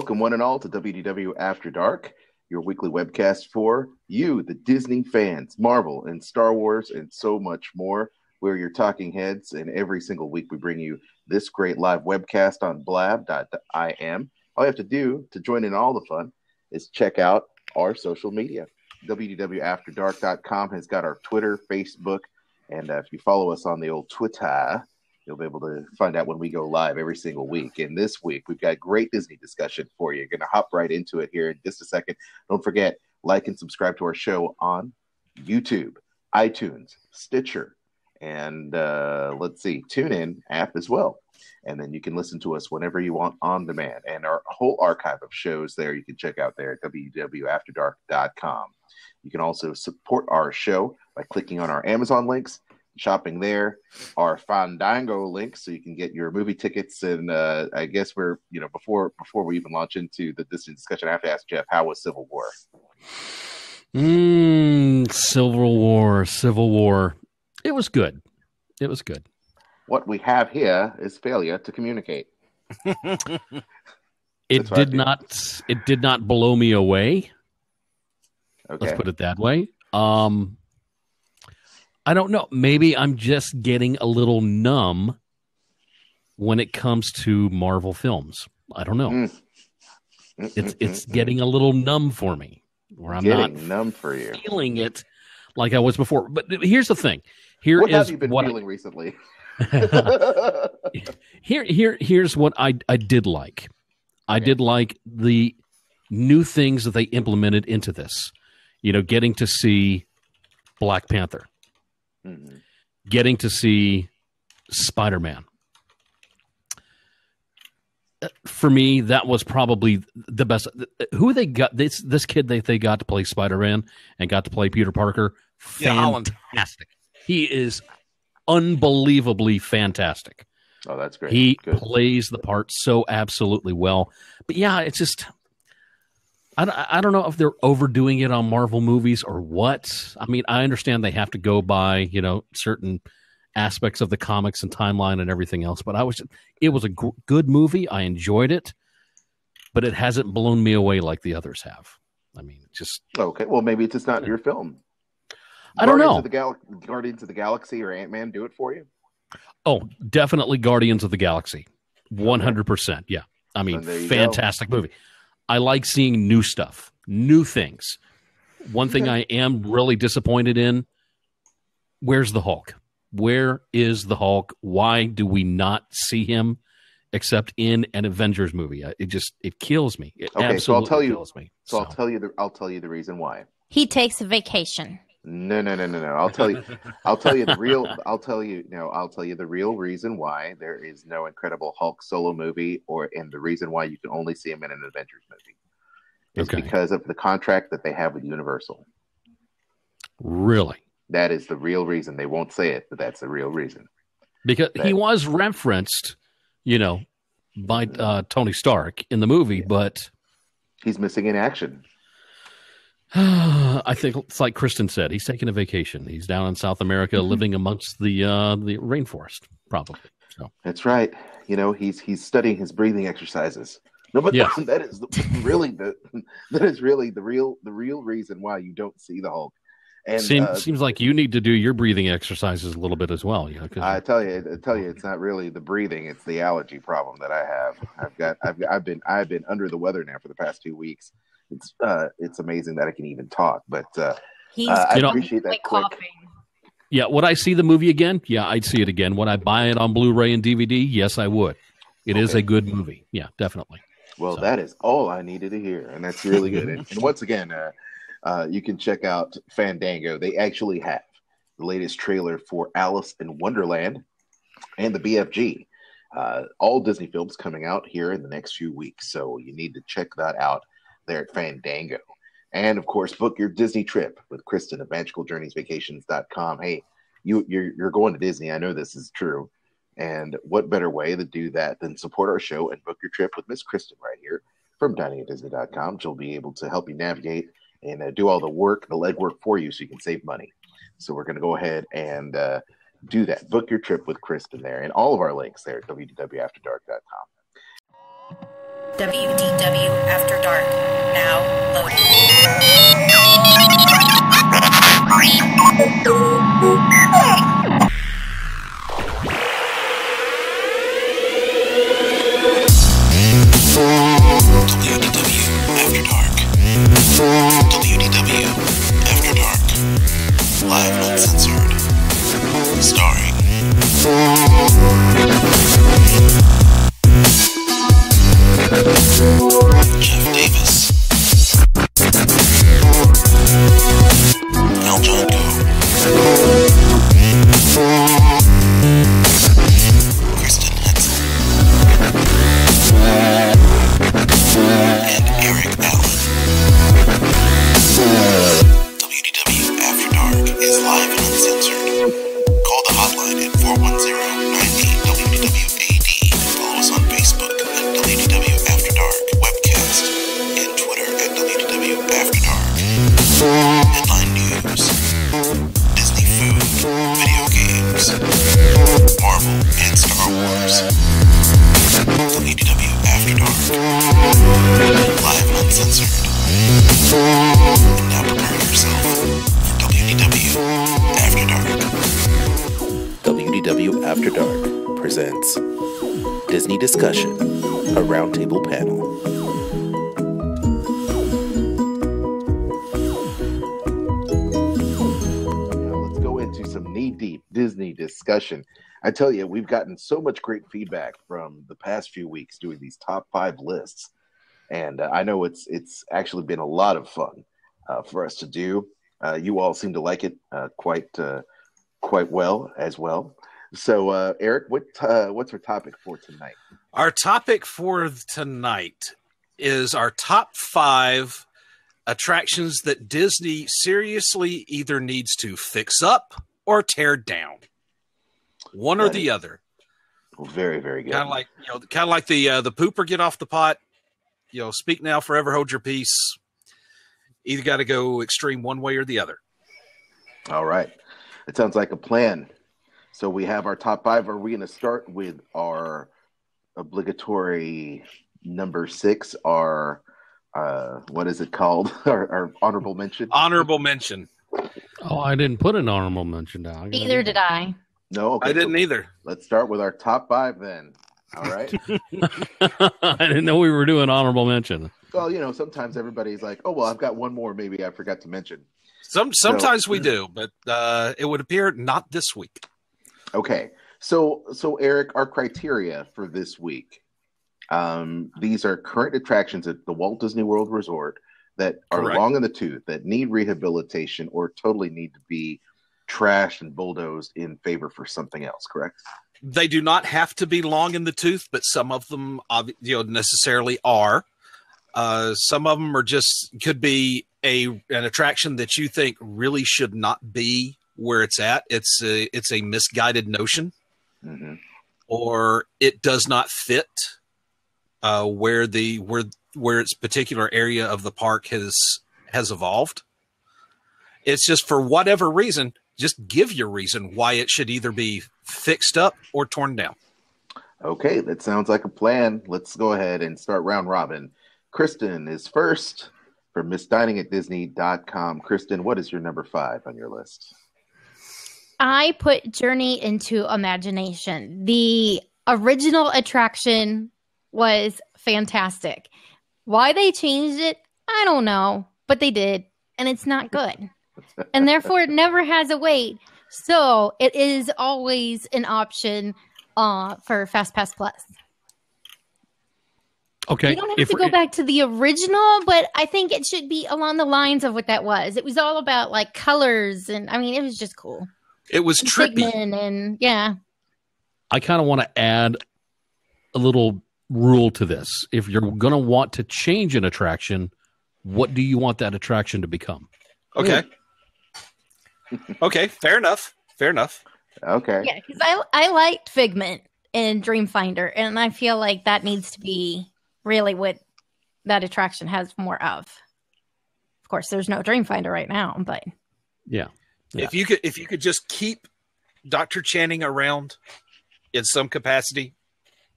Welcome, one and all, to WDW After Dark, your weekly webcast for you, the Disney fans, Marvel and Star Wars, and so much more. We're your talking heads, and every single week we bring you this great live webcast on blab.im. All you have to do to join in all the fun is check out our social media. WDWAfterDark.com has got our Twitter, Facebook, and if you follow us on the old Twitter, you'll be able to find out when we go live every single week. And this week, we've got great Disney discussion for you. You're going to hop right into it here in just a second. Don't forget, like and subscribe to our show on YouTube, iTunes, Stitcher, and TuneIn app as well. And then you can listen to us whenever you want on demand. And our whole archive of shows there you can check out there at www.afterdark.com. You can also support our show by clicking on our Amazon links, shopping there, our Fandango links, so you can get your movie tickets. And I guess we're, before we even launch into this discussion, I have to ask Jeff, how was Civil War? Civil War. It was good. What we have here is failure to communicate. It did not blow me away. Okay. Let's put it that way. I don't know. Maybe I'm just getting a little numb when it comes to Marvel films. I don't know. It's getting a little numb for me, where I'm not numb for you, feeling it like I was before. But here's the thing. What have you been feeling recently? Here's what I did like. I did like the new things that they implemented into this. Getting to see Black Panther. Mm-hmm. Getting to see Spider-Man. For me, that was probably the best. Who they got, this kid that they got to play Spider-Man and got to play Peter Parker, fantastic. He is unbelievably fantastic. Oh, that's great. He plays the part so absolutely well. But yeah, it's just... I don't know if they're overdoing it on Marvel movies or what. I mean, I understand they have to go by, certain aspects of the comics and timeline and everything else, but it was a good movie. I enjoyed it, but it hasn't blown me away like the others have. I mean, just... Okay, well, maybe it's just not your film. I don't know. Guardians of the Galaxy or Ant-Man do it for you? Oh, definitely Guardians of the Galaxy. 100%, yeah. I mean, fantastic movie. I like seeing new stuff, new things. One thing I am really disappointed in, where's the Hulk? Where is the Hulk? Why do we not see him except in an Avengers movie? It kills me. It absolutely kills me. So I'll tell you the reason why. He takes a vacation. No. I'll tell you the real reason why there is no Incredible Hulk solo movie, and the reason why you can only see him in an Avengers movie is because of the contract that they have with Universal. Really? That is the real reason. They won't say it, but that's the real reason. Because he was referenced, by Tony Stark in the movie, but he's missing in action. I think it's like Kristen said. He's taking a vacation. He's down in South America, living amongst the rainforest, probably. So that's right. He's studying his breathing exercises. No, but that is really the real reason why you don't see the Hulk. And seems like you need to do your breathing exercises a little bit as well. I tell you, it's not really the breathing; it's the allergy problem that I have. I've been under the weather now for the past 2 weeks. It's amazing that I can even talk, but I appreciate that coughing. Yeah, would I see the movie again? Yeah, I'd see it again. Would I buy it on Blu-ray and DVD? Yes, I would. It is a good movie. Yeah, definitely. Well, that is all I needed to hear, and that's really good. And once again, you can check out Fandango. They actually have the latest trailer for Alice in Wonderland and the BFG. All Disney films coming out here in the next few weeks, so you need to check that out there at Fandango. And of course, book your Disney trip with Kristen at MagicalJourneysVacations.com. Hey, you're going to Disney. I know this is true. And what better way to do that than support our show and book your trip with Miss Kristen right here from DiningAtDisney.com. She'll be able to help you navigate and do all the legwork for you so you can save money. So we're going to go ahead and do that. Book your trip with Kristen there, and all of our links there at www.afterdark.com. WDW After Dark. Now loading. WDW After Dark. WDW After Dark. Live and uncensored. Starring Jeff Davis, Al Jonko, Kristen Hetzel, and Eric Allen. WDW After Dark is live and uncensored. Call the hotline at 410-98-WDW-AD. Follow us on Facebook at WDW After Dark Webcast and Twitter at WDW After Dark. Headline news, Disney food, video games, Marvel and Star Wars. WDW After Dark. Live and uncensored. And now prepare yourself for WDW After Dark. WDW After Dark presents Disney Discussion, a roundtable panel. Now let's go into some knee-deep Disney discussion. I tell you, we've gotten so much great feedback from the past few weeks doing these top 5 lists, and I know it's actually been a lot of fun for us to do. You all seem to like it quite well as well. So, Eric, what's our topic for tonight? Our topic for tonight is our top 5 attractions that Disney seriously either needs to fix up or tear down. One or the other. Very, very good. Kind of like the pooper get off the pot. Speak now, forever hold your peace. Either got to go extreme one way or the other. All right. It sounds like a plan. So we have our top 5. Are we going to start with our obligatory number 6? Our what is it called? Our honorable mention? Honorable mention. Oh, I didn't put an honorable mention down. Either did I. No, okay, I didn't either. Let's start with our top 5 then. All right. I didn't know we were doing honorable mention. Well, sometimes everybody's like, "Oh, well, I've got one more. Maybe I forgot to mention." Sometimes we do, but it would appear not this week. Okay. So Eric, our criteria for this week. These are current attractions at the Walt Disney World Resort that are Correct. long in the tooth, that need rehabilitation, or totally need to be trashed and bulldozed in favor for something else. Correct? They do not have to be long in the tooth, but some of them, necessarily are. Some of them are could be an attraction that you think really should not be where it's at. It's a misguided notion, Mm-hmm. or it does not fit where its particular area of the park has evolved. It's just for whatever reason. Just give your reason why it should either be fixed up or torn down. Okay, that sounds like a plan. Let's go ahead and start round robin. Kristen is first from MissDiningAtDisney.com. Kristen, what is your number 5 on your list? I put Journey into Imagination. The original attraction was fantastic. Why they changed it, I don't know, but they did, and it's not good. And therefore, it never has a wait. So it is always an option for FastPass Plus. Okay. You don't have to go back to the original, but I think it should be along the lines of what that was. It was all about like colors, and it was just cool. It was trippy. And yeah. I kind of want to add a little rule to this. If you're going to want to change an attraction, what do you want that attraction to become? Okay. Okay. Fair enough. Okay. Yeah, because I liked Figment and Dreamfinder, and I feel like that needs to be really what that attraction has more of. Of course, there's no Dreamfinder right now, but Yeah. If you could just keep Dr. Channing around in some capacity,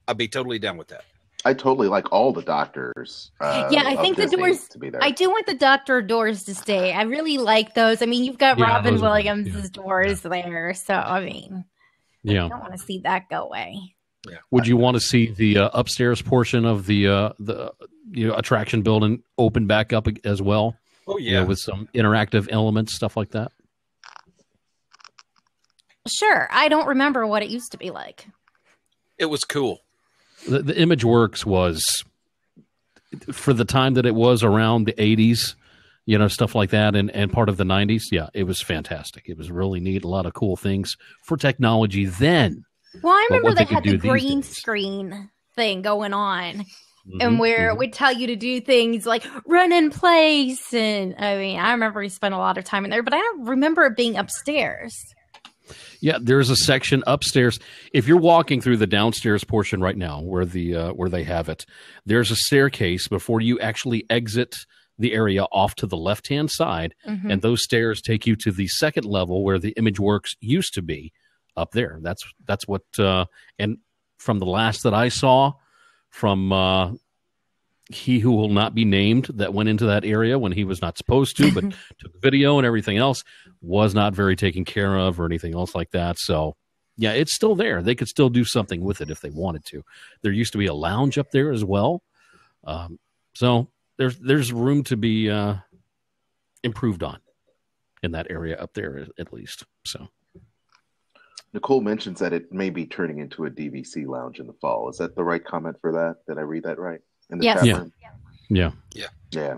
I'd be totally down with that. I totally like all the doctors. Yeah, I think the Disney doors to be there. I do want the doctor doors to stay. I really like those. I mean, you've got Robin those are nice. Williams' doors there, so I mean, I don't want to see that go away. Yeah. Would you want to see the upstairs portion of the attraction building open back up as well? Oh yeah, with some interactive elements, stuff like that. Sure, I don't remember what it used to be like. it was cool. The ImageWorks was, for the time that it was around the 80s, stuff like that, and part of the 90s. Yeah, it was fantastic. It was really neat. A lot of cool things for technology then. Well, I remember they they had could the do these green days. screen thing going on, and where it would tell you to do things like run in place. And I mean, I remember we spent a lot of time in there, but I don't remember it being upstairs. Yeah, there's a section upstairs. If you're walking through the downstairs portion right now, where they have it, there's a staircase before you actually exit the area off to the left-hand side, and those stairs take you to the second level where the ImageWorks used to be up there. That's what, and from the last that I saw, from He Who Will Not Be Named, that went into that area when he was not supposed to, but took video and everything else, was not very taken care of or anything else like that. So, yeah, it's still there. They could still do something with it if they wanted to. There used to be a lounge up there as well. So there's room to be improved on in that area up there, at least. So Nicole mentions that it may be turning into a DVC lounge in the fall. Is that the right comment for that? Did I read that right? In the Yes. chat room? Yeah.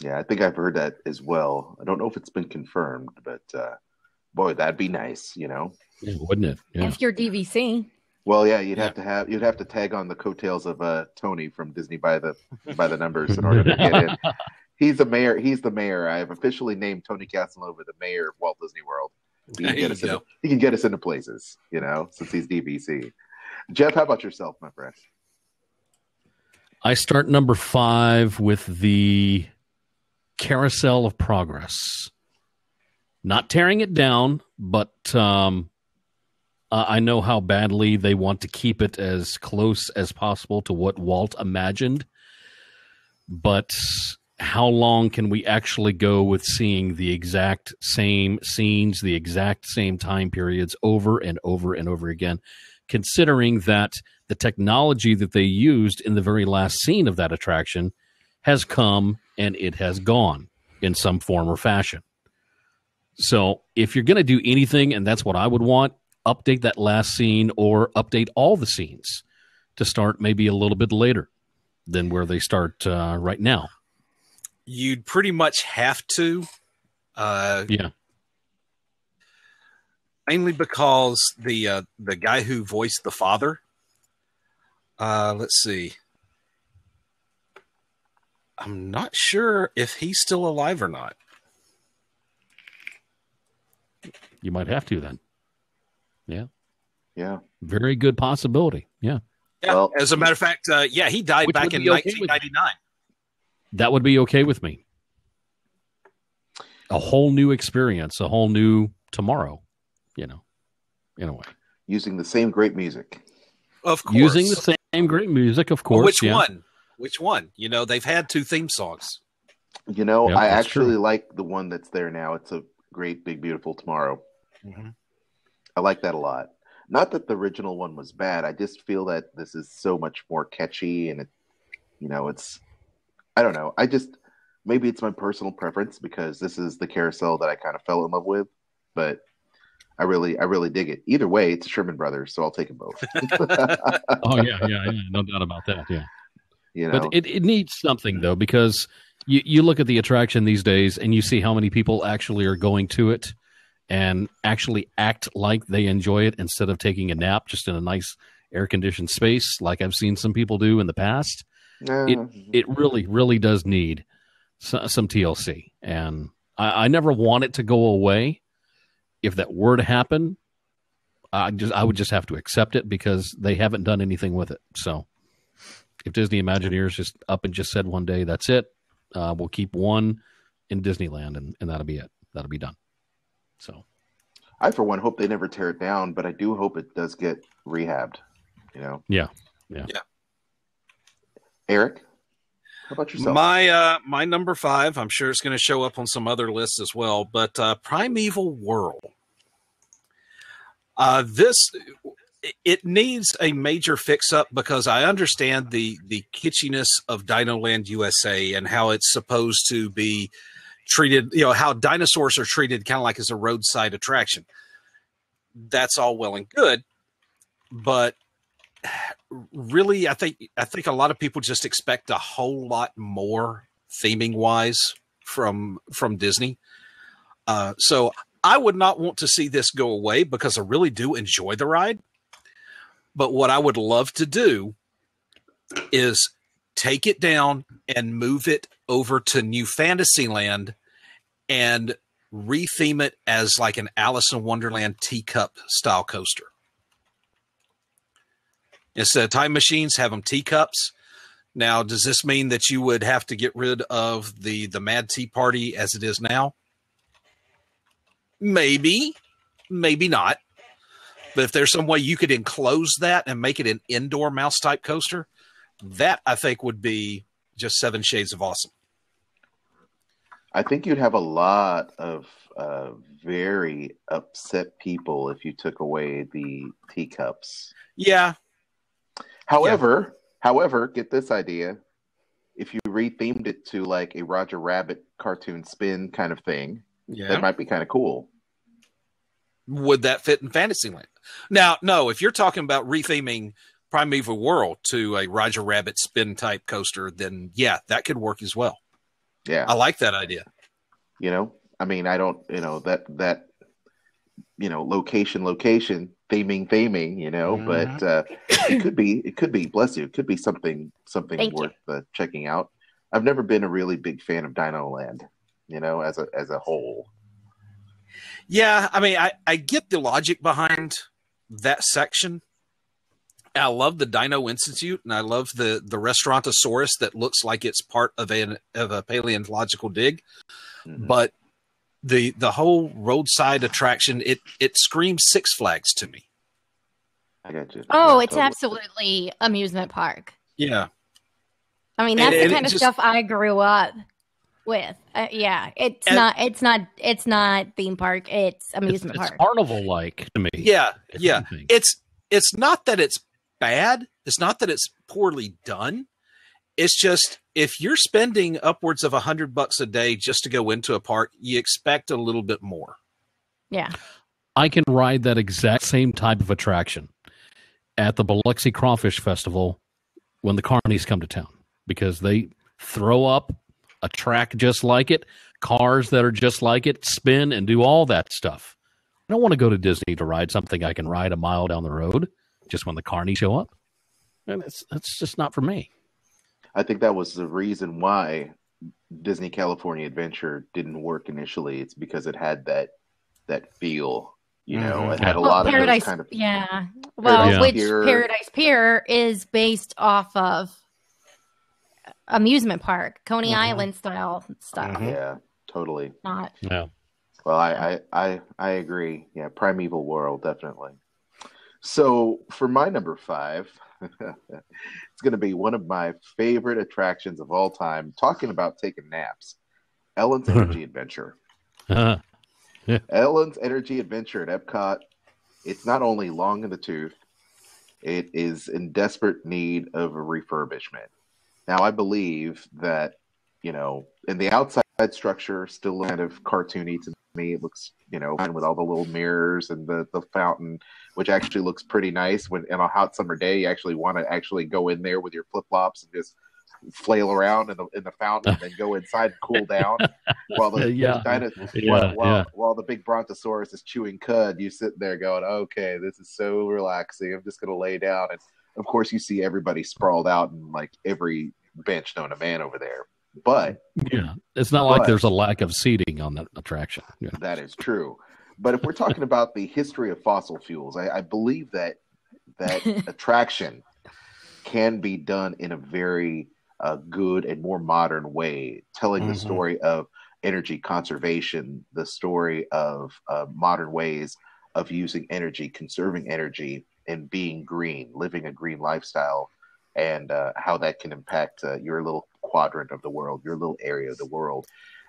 I think I've heard that as well. I don't know if it's been confirmed, but boy, that'd be nice, Yeah, wouldn't it? Yeah. If you're DVC. Well, yeah, you'd have to tag on the coattails of Tony from Disney by the numbers in order to get in. He's the mayor. I have officially named Tony Casanova the mayor of Walt Disney World. He can get us into places, since he's DVC. Jeff, how about yourself, my friend? I start number 5 with the Carousel of Progress. Not tearing it down, but I know how badly they want to keep it as close as possible to what Walt imagined. But how long can we actually go with seeing the exact same scenes, the exact same time periods over and over and over again, considering that the technology that they used in the very last scene of that attraction has come and it has gone in some form or fashion. So if you're going to do anything, and that's what I would want, update that last scene or update all the scenes to start maybe a little bit later than where they start right now. You'd pretty much have to. Yeah. Mainly because the guy who voiced the father, let's see. I'm not sure if he's still alive or not. You might have to then. Yeah. Yeah. Very good possibility. Yeah. Yeah. Well, as a matter of fact, he died Which back would in be okay with 1999. That would be okay with me. A whole new experience, a whole new tomorrow, in a way. using the same great music. Of course. Using the same great music, of course. Which one? Which one? They've had 2 theme songs. I that's actually true. like the one that's there now. It's a great, big, beautiful tomorrow. Mm-hmm. I like that a lot. Not that the original one was bad. I just feel that this is so much more catchy, and it's. I don't know. Maybe it's my personal preference because this is the carousel that I kind of fell in love with, but I really dig it. Either way, it's Sherman Brothers, so I'll take them both. Oh yeah, no doubt about that. Yeah, but it needs something though, because you look at the attraction these days and you see how many people actually are going to it and actually act like they enjoy it instead of taking a nap just in a nice air conditioned space, like I've seen some people do in the past. It really, really does need some TLC, and I never want it to go away. If that were to happen, I would just have to accept it because they haven't done anything with it. So if Disney Imagineers just up and just said one day, that's it, we'll keep one in Disneyland, and that'll be it. That'll be done. So I, for one, hope they never tear it down, but I do hope it does get rehabbed. Yeah. Eric, how about yourself? My number 5, I'm sure it's going to show up on some other lists as well, but Primeval World. It needs a major fix-up because I understand the kitschiness of Dino Land USA and how it's supposed to be treated, how dinosaurs are treated kind of like as a roadside attraction. That's all well and good, but really, I think a lot of people just expect a whole lot more theming wise from Disney. So I would not want to see this go away because I really do enjoy the ride. But what I would love to do is take it down and move it over to New Fantasyland and retheme it as like an Alice in Wonderland teacup style coaster. Instead of time machines, have them teacups. Now, does this mean that you would have to get rid of the Mad Tea Party as it is now? Maybe, maybe not. But if there's some way you could enclose that and make it an indoor mouse type coaster, that I think would be just 7 shades of awesome. I think you'd have a lot of very upset people if you took away the teacups. Yeah. However, get this idea. If you rethemed it to like a Roger Rabbit cartoon spin kind of thing, that might be kind of cool. Would that fit in Fantasyland? Now, no, if you're talking about retheming Primeval World to a Roger Rabbit spin type coaster, then yeah, that could work as well. Yeah. I like that idea. I mean, I don't, that location, theming, but it could be, bless you, it could be something worth checking out. I've never been a really big fan of Dino Land, as a whole. Yeah, I mean, I get the logic behind that section. I love the Dino Institute, and I love the Restaurantosaurus that looks like it's part of a paleontological dig. Mm-hmm. But the whole roadside attraction, it screams Six Flags to me. I got you. Oh, it's absolutely amusement park. Yeah. I mean, that's the kind of stuff I grew up with. Yeah, it's not theme park. It's amusement park. It's carnival like to me. Yeah. It's not that it's bad. It's not that it's poorly done. It's just if you're spending upwards of $100 a day just to go into a park, you expect a little bit more. Yeah, I can ride that exact same type of attraction at the Biloxi Crawfish Festival when the carnies come to town because they throw up a track just like it, cars that are just like it, spin and do all that stuff. I don't want to go to Disney to ride something I can ride a mile down the road just when the carnies show up. And that's just not for me. I think that was the reason why Disney California Adventure didn't work initially. It's because it had that feel, It had a lot Paradise, of those kind of Paradise Pier is based off of amusement park, Coney Island style stuff. Mm-hmm. Yeah, totally. Not. Yeah. Well, I agree. Yeah, Primeval World, definitely. So for my number 5, it's going to be one of my favorite attractions of all time. Talking about taking naps, Ellen's Energy Adventure. Yeah. Ellen's Energy Adventure at Epcot. It's not only long in the tooth, it is in desperate need of a refurbishment. Now, I believe that, in the outside structure, still kind of cartoony to me. It looks, with all the little mirrors and the fountain, which actually looks pretty nice. When in a hot summer day, you actually want to actually go in there with your flip flops and just flail around in the fountain and then go inside and cool down while while the big brontosaurus is chewing cud. You sit there going, okay, this is so relaxing. I'm just gonna lay down, and of course you see everybody sprawled out in like every bench known to man over there. But it's not like there's a lack of seating on that attraction. Yeah. That is true. But if we're talking about the history of fossil fuels, I believe that attraction can be done in a very good and more modern way, telling the story of energy conservation, the story of modern ways of using energy, conserving energy, and being green, living a green lifestyle. and how that can impact your little quadrant of the world, your little area of the world.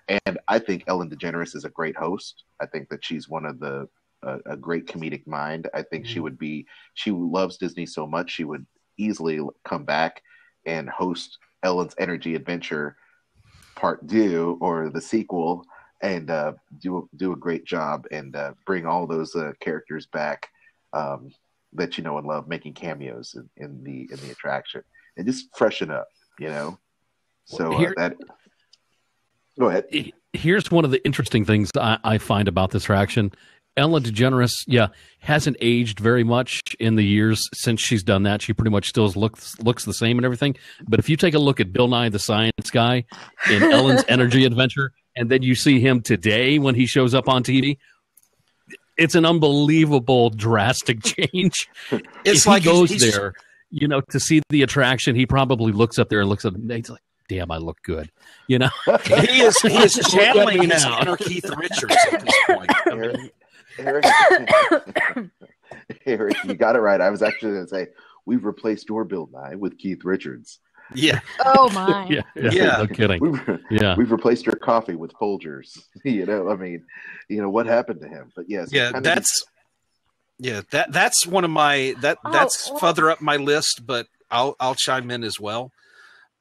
And I think Ellen DeGeneres is a great host. I think that she's one of the a great comedic mind. I think she loves Disney so much, she would easily come back and host Ellen's Energy Adventure Part 2 or the sequel, and do a great job, and bring all those characters back that you know and love, making cameos in the attraction, and just freshen up, you know. So that. Go ahead. Here's one of the interesting things I find about this attraction. Ellen DeGeneres, hasn't aged very much in the years since she's done that. She pretty much still looks the same and everything. But if you take a look at Bill Nye the Science Guy in Ellen's Energy Adventure, and then you see him today when he shows up on TV, it's an unbelievable drastic change. It's if like he goes there, to see the attraction, he probably looks up there and looks at him. He's like, damn, I look good. He is channeling his inner Keith Richards at this point. Eric, you got it right. I was actually going to say, we've replaced your Bill Nye with Keith Richards. Yeah. Oh my. Yeah. No kidding. We've replaced your coffee with Folgers. What happened to him? But yes. Yeah, that's one of my that's further up my list, but I'll chime in as well.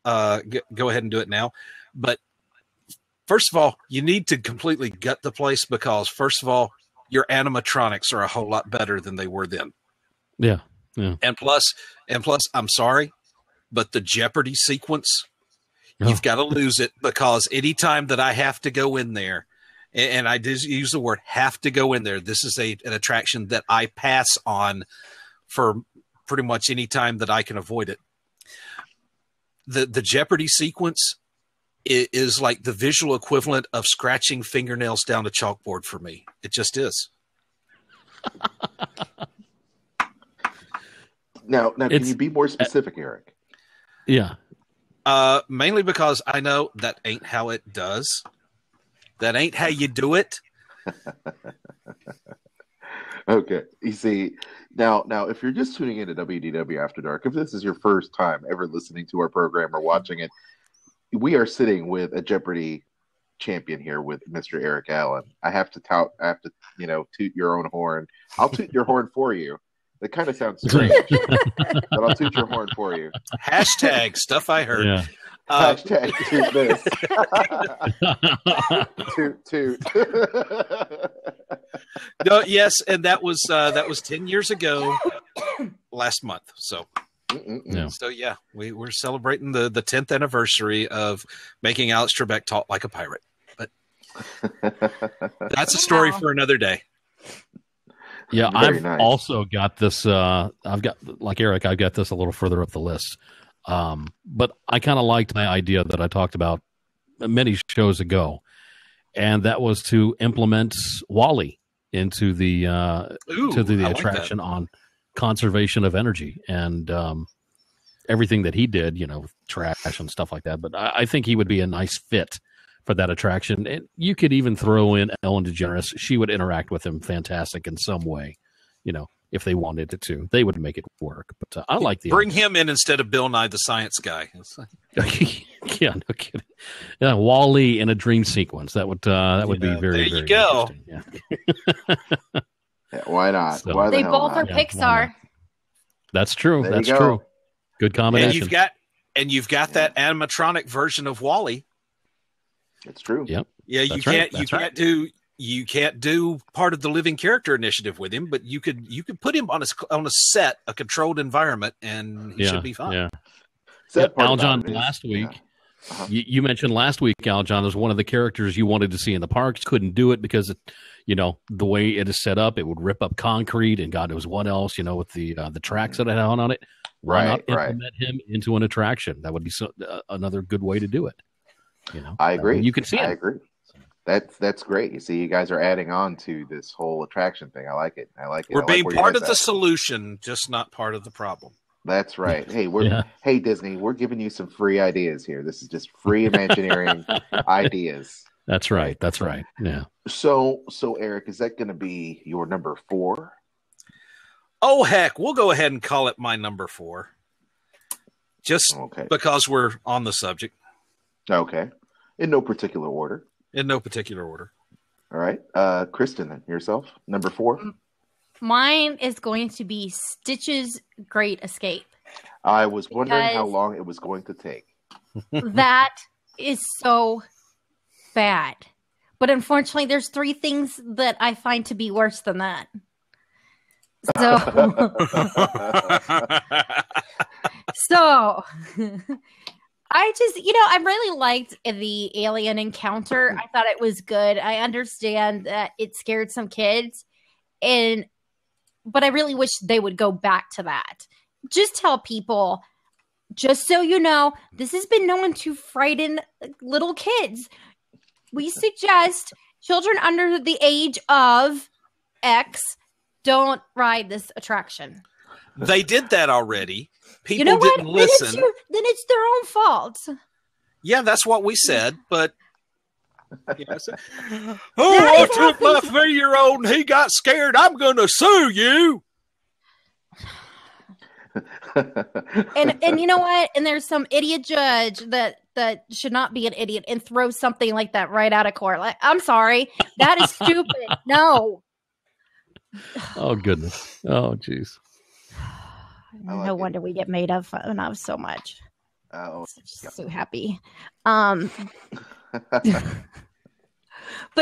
Go ahead and do it now. But first of all, you need to completely gut the place, because first of all, your animatronics are a whole lot better than they were then. Yeah. And plus, I'm sorry, but the Jeopardy sequence, you've got to lose it, because anytime that I have to go in there, and I did use the word have to go in there, this is an attraction that I pass on for pretty much any time that I can avoid it. The Jeopardy sequence is like the visual equivalent of scratching fingernails down a chalkboard for me. It just is. Now, can you be more specific, Eric? Yeah. Mainly because I know that ain't how it does. That ain't how you do it. Okay. You see, now, if you're just tuning into WDW After Dark, if this is your first time ever listening to our program or watching it, we are sitting with a Jeopardy champion here with Mr. Eric Allen. I have to toot your own horn. I'll toot your horn for you. That kind of sounds strange, but I'll toot your horn for you. Hashtag stuff I heard. Yeah. Hashtag toot this. toot. No, yes, and that was 10 years ago last month. So. Yeah. So we're celebrating the 10th anniversary of making Alex Trebek talk like a pirate, but that's a story for another day. Yeah, I've also got this. I've got, like Eric, I've got this a little further up the list. But I kind of liked my idea that I talked about many shows ago, and that was to implement Wall-E into the attraction on conservation of energy and everything that he did, trash and stuff like that. But I think he would be a nice fit for that attraction. And you could even throw in Ellen DeGeneres. She would interact with him fantastic in some way, if they wanted it to. They would make it work. But I like the bring him in instead of Bill Nye the Science Guy. Yeah, no kidding. Yeah, Wall-E in a dream sequence. That would be very, very interesting. Yeah. Yeah, why not? So, why they both not? are Pixar. That's true. There That's you go. true. Good combination. And you've got that animatronic version of Wall-E. It's true. Yep. Yeah, you can't do part of the living character initiative with him, but you could put him on a set, a controlled environment, and he should be fine. Yeah. Sad part Aljon, about it is- last week, yeah. Uh-huh. you mentioned last week, Aljon, was one of the characters you wanted to see in the parks. Couldn't do it because, the way it is set up, it would rip up concrete, and God knows what else, with the tracks that it had on it. Why not implement him into an attraction? That would be another good way to do it. I agree. You can see it. I agree. That's great. You see, you guys are adding on to this whole attraction thing. I like it. We're being part of the solution, just not part of the problem. That's right. Hey, hey Disney, we're giving you some free ideas here. This is just free Imagineering ideas. That's right. That's right. Yeah. So Eric, is that going to be your number 4? Oh heck, we'll go ahead and call it my number 4. Just because we're on the subject. Okay. In no particular order. In no particular order. All right. Kristen, then, yourself, number 4. Mine is going to be Stitch's Great Escape. I was wondering how long it was going to take. That is so bad. But unfortunately, there's 3 things that I find to be worse than that. So, I just, I really liked the alien encounter. I thought it was good. I understand that it scared some kids, but I really wish they would go back to that. Just tell people, just so you know, this has been known to frighten little kids. We suggest children under the age of X don't ride this attraction. They did that already. People didn't listen. Then it's their own fault. Yeah, that's what we said, but I took my 3-year-old and he got scared. I'm going to sue you. and you know what? And there's some idiot judge that should not be an idiot and throw something like that right out of court. Like, I'm sorry, that is stupid. No. Oh goodness. Oh jeez. No wonder we get made fun of so much. So happy. But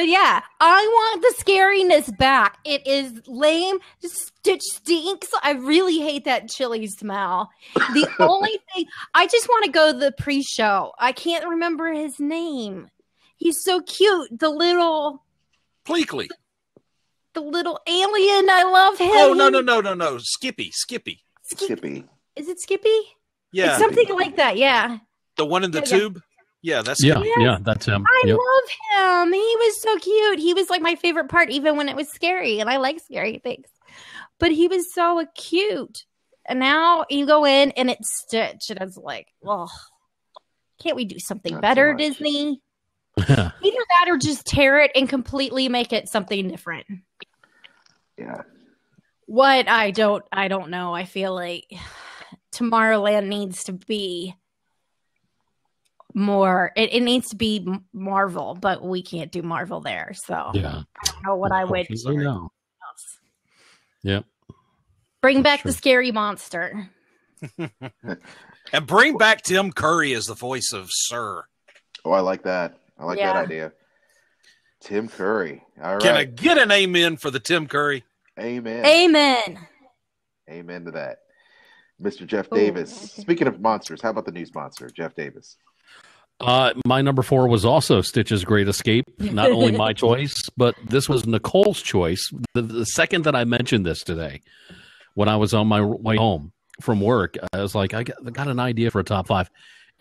yeah, I want the scariness back. It is lame. Stitch stinks. I really hate that chili smell. The only thing, I just want to go to the pre-show. I can't remember his name. He's so cute. The little Pleakley. The little alien. I love him. Oh, no. Skippy. Skippy. Is it Skippy? Yeah. It's something like that, yeah. The one in the tube? Yeah, that's Skippy. Yeah, that's him. I love him. He was so cute. He was like my favorite part, even when it was scary, and I like scary things. But he was so cute. And now you go in and it's Stitch, and it's like, oh, can't we do something better, Disney? Either that or just tear it and completely make it something different. Yeah. What? I don't know. I feel like Tomorrowland needs to be more. It needs to be Marvel, but we can't do Marvel there. So yeah, I don't know what I would do. No. Yep. Bring back the scary monster. And bring back Tim Curry as the voice of Sir. Oh, I like that. I like that idea. Tim Curry. All right. Can I get an amen for the Tim Curry? Amen. Amen to that. Mr. Jeff Davis. Speaking of monsters, how about the news monster, Jeff Davis? My number 4 was also Stitch's Great Escape. Not only my choice, but this was Nicole's choice. The second that I mentioned this today, when I was on my way home from work, I was like, I got an idea for a top 5.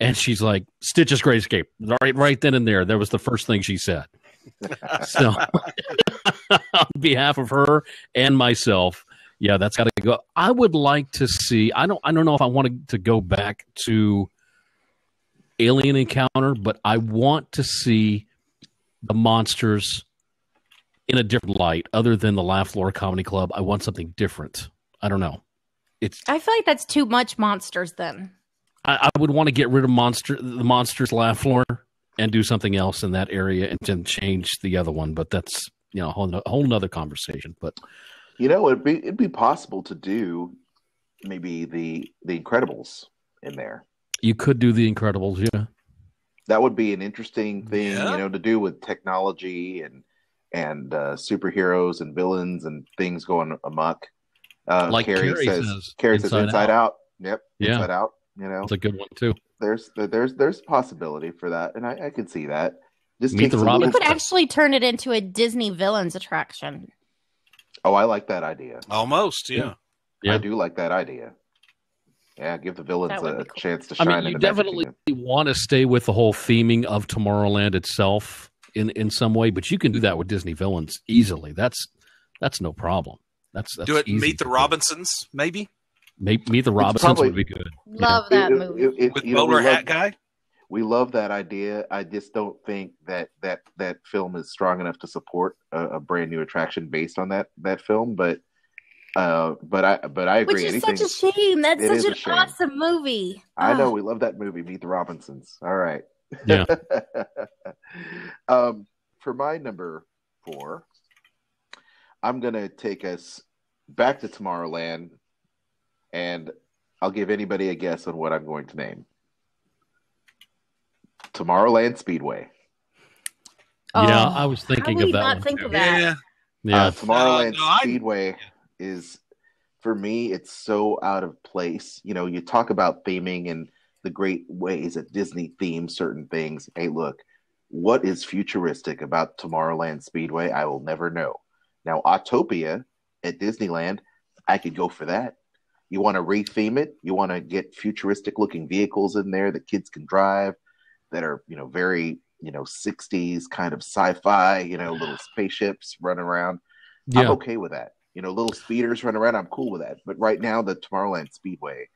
And she's like, Stitch's Great Escape. Right then and there. That was the first thing she said. So on behalf of her and myself, yeah, that's got to go. I would like to see, I don't know if I wanted to go back to Alien Encounter, but I want to see the monsters in a different light other than the Laugh Floor Comedy Club. I want something different. I don't know. I feel like that's too much monsters then. I would want to get rid of the monsters Laugh Floor and do something else in that area and then change the other one. But that's a whole nother conversation. But it'd be possible to do maybe the Incredibles in there. You could do the Incredibles, yeah. That would be an interesting thing, to do with technology and superheroes and villains and things going amok. Like Carrie says Inside Out. Yep. Yeah. Inside Out. It's a good one too. There's possibility for that, and I can see that. Just Meet the Robinsons. You could actually turn it into a Disney villains attraction. Oh, I like that idea. Almost, yeah. I do like that idea. Yeah, give the villains a chance to shine. I mean, you definitely want to stay with the whole theming of Tomorrowland itself in some way, but you can do that with Disney villains easily. That's no problem. That's do it. Meet the Robinsons, maybe. Meet the Robinsons would be good. Love that movie with bowler hat guy. We love that idea. I just don't think that film is strong enough to support a brand new attraction based on that film. But But I agree. Which is such a shame. That's such an awesome movie. I know, we love that movie, Meet the Robinsons. All right. Yeah. For my number 4, I'm gonna take us back to Tomorrowland, and I'll give anybody a guess on what I'm going to name. Tomorrowland Speedway. Yeah, I was thinking of that. Not think of that. Yeah. Tomorrowland Speedway is, for me, it's so out of place. You know, you talk about theming and the great ways that Disney themes certain things. Hey, look, what is futuristic about Tomorrowland Speedway? I will never know. Now, Autopia at Disneyland, I could go for that. You want to retheme it? You want to get futuristic looking vehicles in there that kids can drive that are, you know, very, you know, 60s kind of sci-fi, you know, little spaceships running around. Yeah. I'm okay with that. You know, little speeders running around, I'm cool with that. But right now, the Tomorrowland Speedway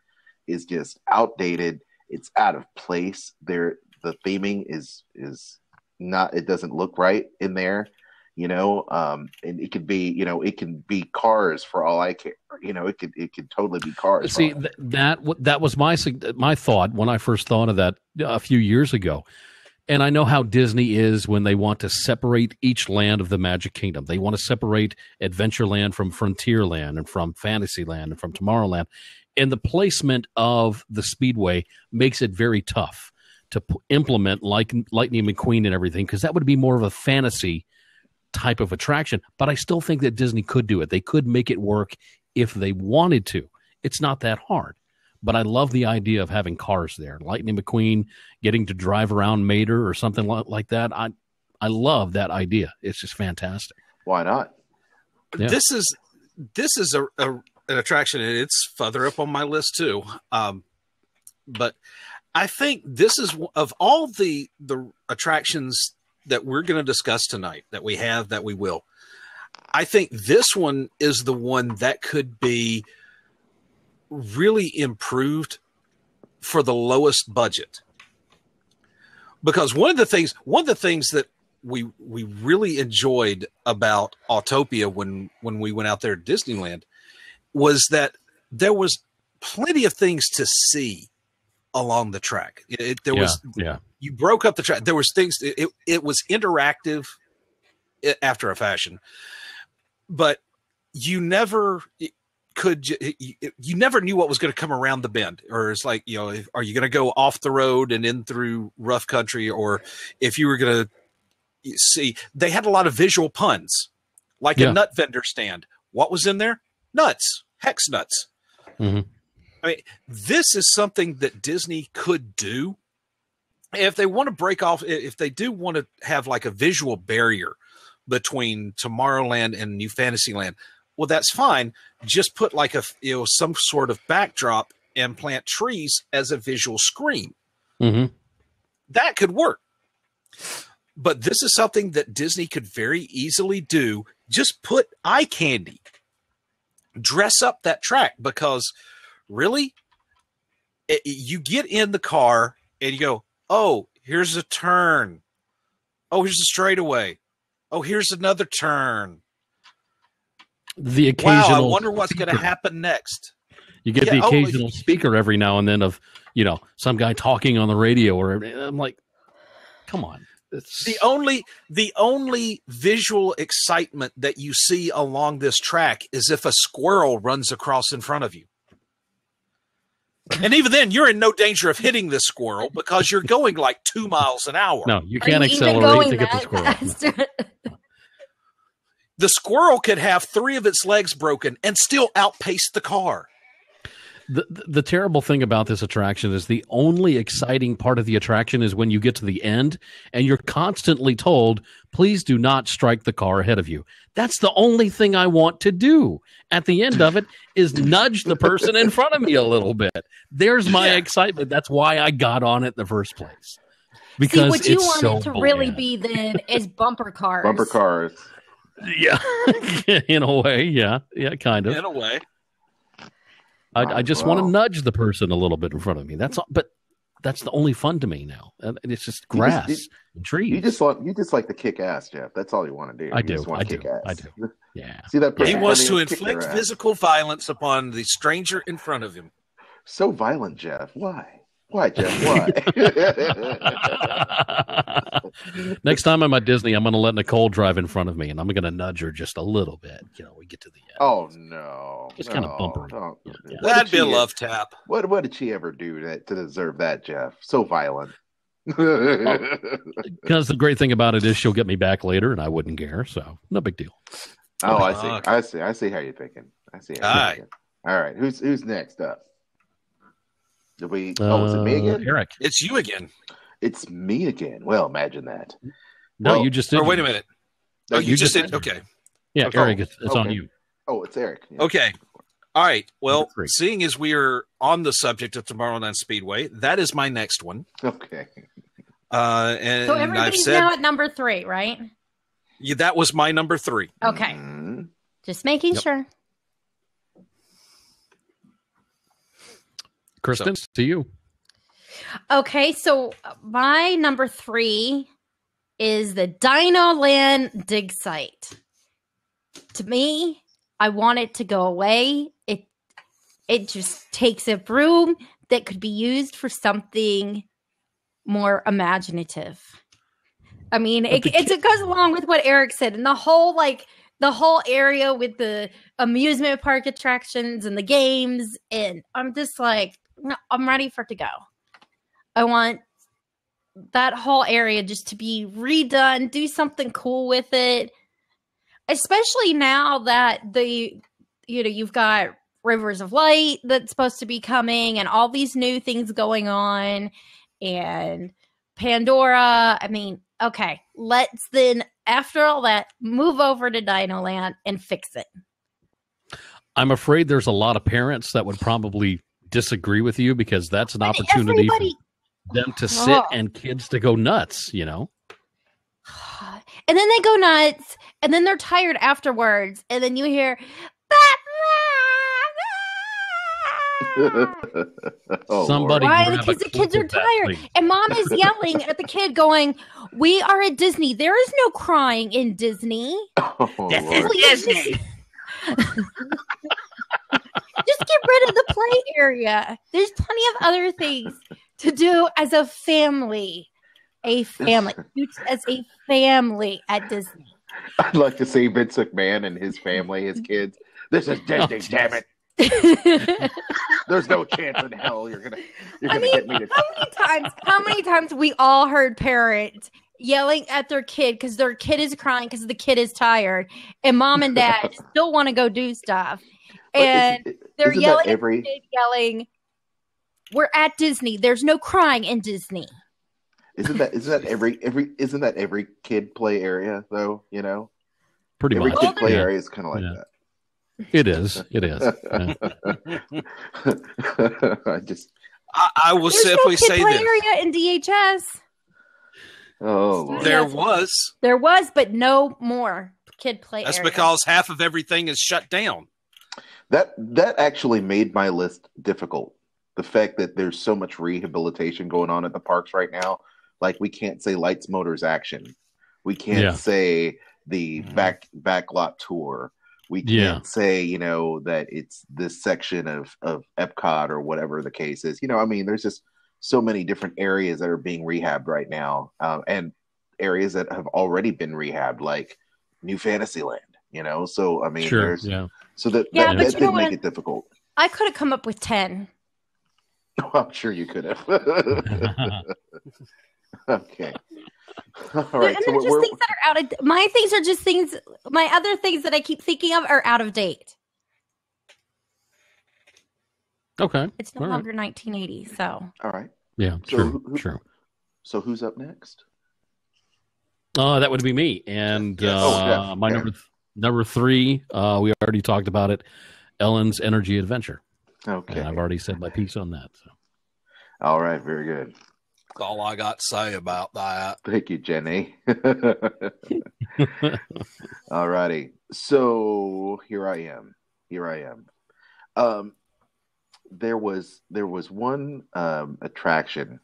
is just outdated. It's out of place. The theming is not, it doesn't look right in there, you know, and it could be, you know, it can be cars for all I care. You know, it could totally be cars. See, that was my thought when I first thought of that a few years ago. And I know how Disney is when they want to separate each land of the Magic Kingdom. They want to separate Adventureland from Frontierland and from Fantasyland and from Tomorrowland. And the placement of the Speedway makes it very tough to implement like Lightning McQueen and everything, because that would be more of a fantasy type of attraction. But I still think that Disney could do it. They could make it work if they wanted to. It's not that hard. But I love the idea of having cars there. Lightning McQueen getting to drive around Mater or something like that. I love that idea. It's just fantastic. Why not? Yeah. This is an attraction, and it's further up on my list too. But I think this is, of all the attractions that we're going to discuss tonight, that we will, I think this one is the one that could be really improved for the lowest budget. Because one of the things that we really enjoyed about Autopia when we went out there at Disneyland was that there was plenty of things to see along the track. You broke up the track. There was things. It was interactive after a fashion, but you never knew what was going to come around the bend, or it's like, you know, are you going to go off the road and in through rough country, or if you were going to see, they had a lot of visual puns, like a nut vendor stand. What was in there? Nuts, hex nuts. Mm-hmm. I mean, this is something that Disney could do if they want to break off. If they do want to have like a visual barrier between Tomorrowland and New Fantasyland, well, that's fine. Just put like some sort of backdrop and plant trees as a visual screen. Mm-hmm. That could work. But this is something that Disney could very easily do. Just put eye candy. Dress up that track, because really, you get in the car and you go, oh, here's a turn. Oh, here's a straightaway. Oh, here's another turn. The occasional. Wow, I wonder what's going to happen next. You get the occasional speaker every now and then of, you know, some guy talking on the radio, or I'm like, come on. It's... The only visual excitement that you see along this track is if a squirrel runs across in front of you. And even then, you're in no danger of hitting this squirrel because you're going like 2 miles an hour. No, you can't accelerate to get the squirrel. The squirrel could have 3 of its legs broken and still outpace the car. The terrible thing about this attraction is the only exciting part of the attraction is when you get to the end and you're constantly told, please do not strike the car ahead of you. That's the only thing I want to do at the end of it is nudge the person in front of me a little bit. There's my excitement. That's why I got on it in the first place. Because what you want it to really be then is bumper cars. Bumper cars. Yeah. In a way. Yeah. Yeah, kind of. In a way. I just want to nudge the person a little bit in front of me. That's all, but that's the only fun to me now. And it's just grass and trees. You just like to kick ass, Jeff. That's all you want to do. I do. Just want to kick ass. I do. Yeah. See that person He wants to kick inflict their ass. physical violence upon the stranger in front of him. So violent, Jeff. Why? Why, Jeff? Why? Next time I'm at Disney, I'm going to let Nicole drive in front of me, and I'm going to nudge her just a little bit. We get to the end. Oh no! Just kind of bump her. Yeah. That'd be a love tap. What did she ever do to deserve that, Jeff? So violent. Because the great thing about it is she'll get me back later, and I wouldn't care. So no big deal. Oh, I see. Okay. I see how you're thinking. I see. All right. All right. Who's next up? Did we? Is it me again? Eric. It's you again. It's me again. Well, imagine that. No, Well, you just did. Or wait a minute. No, Oh, you just did. did. Okay. Yeah, Okay. Eric, it's on Okay. you. Oh, it's Eric. Yeah. Okay. All right. Well, Number 3. seeing as we are on the subject of Tomorrowland Speedway, that is my next one. Okay. And So I've everybody's said now at number 3, right? that was my number 3. Okay. Mhm. Just making Yep. sure. Kristen, to you. Okay, so my number 3 is the Dino Land dig site. To me, I want it to go away. It just takes up room that could be used for something more imaginative. I mean, it goes along with what Eric said, and the whole area with the amusement park attractions and the games, and I'm just like, no, I'm ready for it to go. I want that whole area just to be redone, do something cool with it. Especially now that you've got Rivers of Light that's supposed to be coming and all these new things going on and Pandora. I mean, okay, let's then, after all that, move over to Dino Land and fix it. I'm afraid there's a lot of parents that would probably disagree with you because that's an opportunity for them to sit and kids to go nuts, And then they go nuts, and then they're tired afterwards, and then you hear Oh, Somebody- Lord. why? grab a Because the kids clip are of that, tired, please. and mom is yelling at the kid, going, "We are at Disney. There is no crying in Disney. Oh, Lord. Disney. Just get rid of the play area. There's plenty of other things to do as a family. As a family at Disney." I'd like to see Vince McMahon and his family, his kids. This is Disney, damn it. There's no chance in hell you're gonna get me to. How many times we all heard parents yelling at their kid because their kid is crying because the kid is tired, and mom and dad still want to go do stuff, and they're isn't yelling that at the kid, yelling, "We're at Disney. There's no crying in Disney." Isn't that every kid play area though? Pretty Every much. kid play Yeah. area is kind of like Yeah. that. It is. It is. Yeah. I will There's simply no kid say play this. area in DHS. Oh, Lord. There was. There was, but no more kid play That's area. because half of everything is shut down. That actually made my list difficult. The fact that there's so much rehabilitation going on at the parks right now. Like, we can't say lights, motors, action. We can't say the backlot tour. We can't say, that it's this section of Epcot or whatever the case is. There's just so many different areas that are being rehabbed right now, and areas that have already been rehabbed, like New Fantasyland. So Sure. So that but did you know make what? it difficult. I could have come up with 10. I'm sure you could have. Okay. All right. And So they're just we're things that are out of my things are just things. My other things that I keep thinking of are out of date. Okay. It's no All right. longer 1980. So all right. Yeah. So True. True. So who's up next? That would be me. And my number 3, we already talked about it. Ellen's Energy Adventure. Okay. And I've already said my piece on that. So. All right. Very good. That's all I got to say about that. Thank you, Jenny. All righty. So here I am. There was one attraction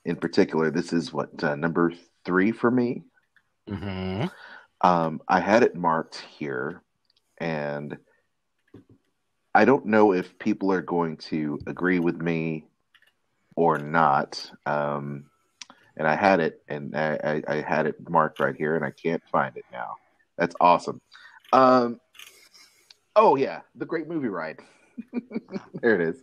in particular, this is what number 3 for me. Mm-hmm. I had it marked here, and I don't know if people are going to agree with me or not. And I had it, and I had it marked right here, and I can't find it now. That's awesome. Oh yeah, the Great Movie Ride. There it is.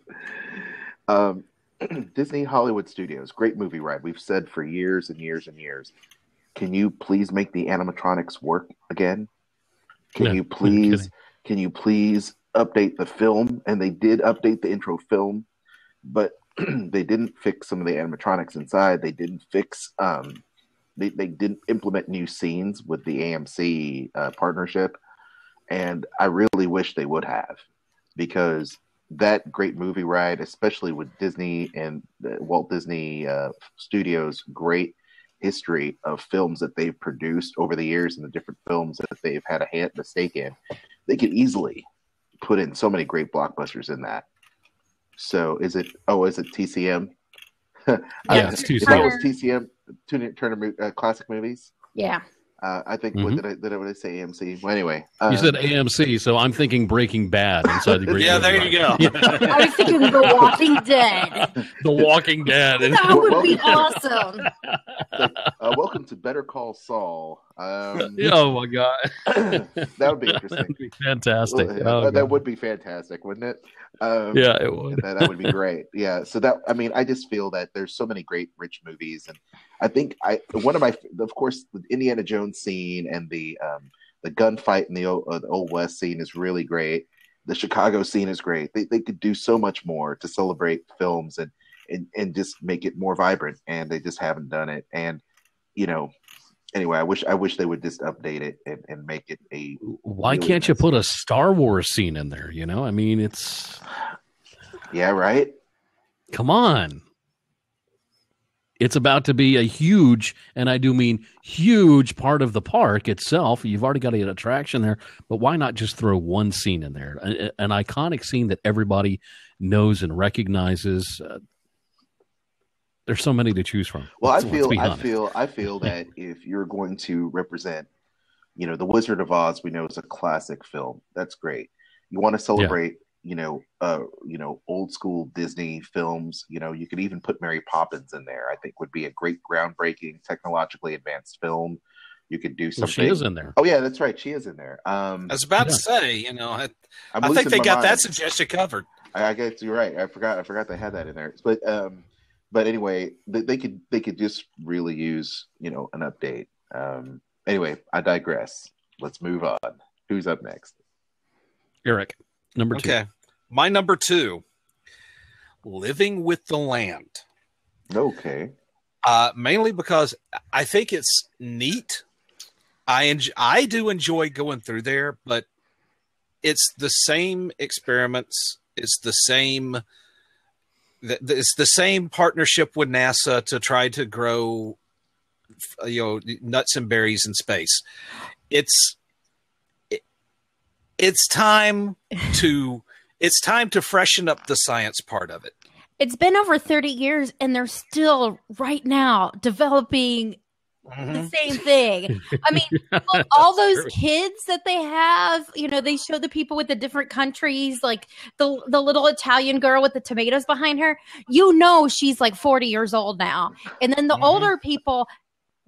Disney Hollywood Studios, Great Movie Ride. We've said for years and years and years, can you please make the animatronics work again? Can you please update the film? And they did update the intro film, but they didn't fix some of the animatronics inside. They didn't fix they didn't implement new scenes with the AMC partnership. And I really wish they would have, because that Great Movie Ride, especially with Disney and Walt Disney Studios' great history of films that they've produced over the years and the different films that they've had a stake in, they could easily put in so many great blockbusters in that. So is it TCM? Yeah, it's TCM. If that was TCM, Turner Classic Movies. Yeah. I think what did I say AMC? Well, anyway, you said AMC, so I'm thinking Breaking Bad inside the Great. Yeah, there you go. I was thinking The Walking Dead. The Walking Dead. That would be awesome. Welcome to Better Call Saul. Oh my god, that would be interesting. That'd be fantastic. That would be fantastic, wouldn't it? Yeah, it would. That would be great. Yeah. So I just feel that there's so many great rich movies, and I think of course, the Indiana Jones scene and the gunfight in the Old West scene is really great. The Chicago scene is great. They could do so much more to celebrate films and just make it more vibrant, and they just haven't done it. And anyway, I wish they would just update it and make it a. Why really can't you put a Star Wars scene in there? I mean, it's. Yeah, right. Come on. It's about to be a huge, and I do mean huge, part of the park itself. You've already got an attraction there, but why not just throw one scene in there? An iconic scene that everybody knows and recognizes. There's so many to choose from. Well, I feel that if you're going to represent, The Wizard of Oz, we know is a classic film. That's great. You want to celebrate, old school Disney films. You could even put Mary Poppins in there. I think would be a great, groundbreaking, technologically advanced film. You could do something. Well, she is in there. Oh yeah, that's right. She is in there. I was about to say, I think they got that suggestion covered. I guess you're right. I forgot they had that in there. But anyway, they could just really use an update. Anyway, I digress. Let's move on. Who's up next? Eric, number 2. Okay, my number 2, Living with the Land. Okay. Mainly because I think it's neat. I do enjoy going through there, but it's the same experiments. It's the same partnership with NASA to try to grow, nuts and berries in space. It's time to freshen up the science part of it. It's been over 30 years, and they're still right now developing the same thing. I mean, all those kids that they have, they show the people with the different countries, like the little Italian girl with the tomatoes behind her. She's like 40 years old now. And then the older people,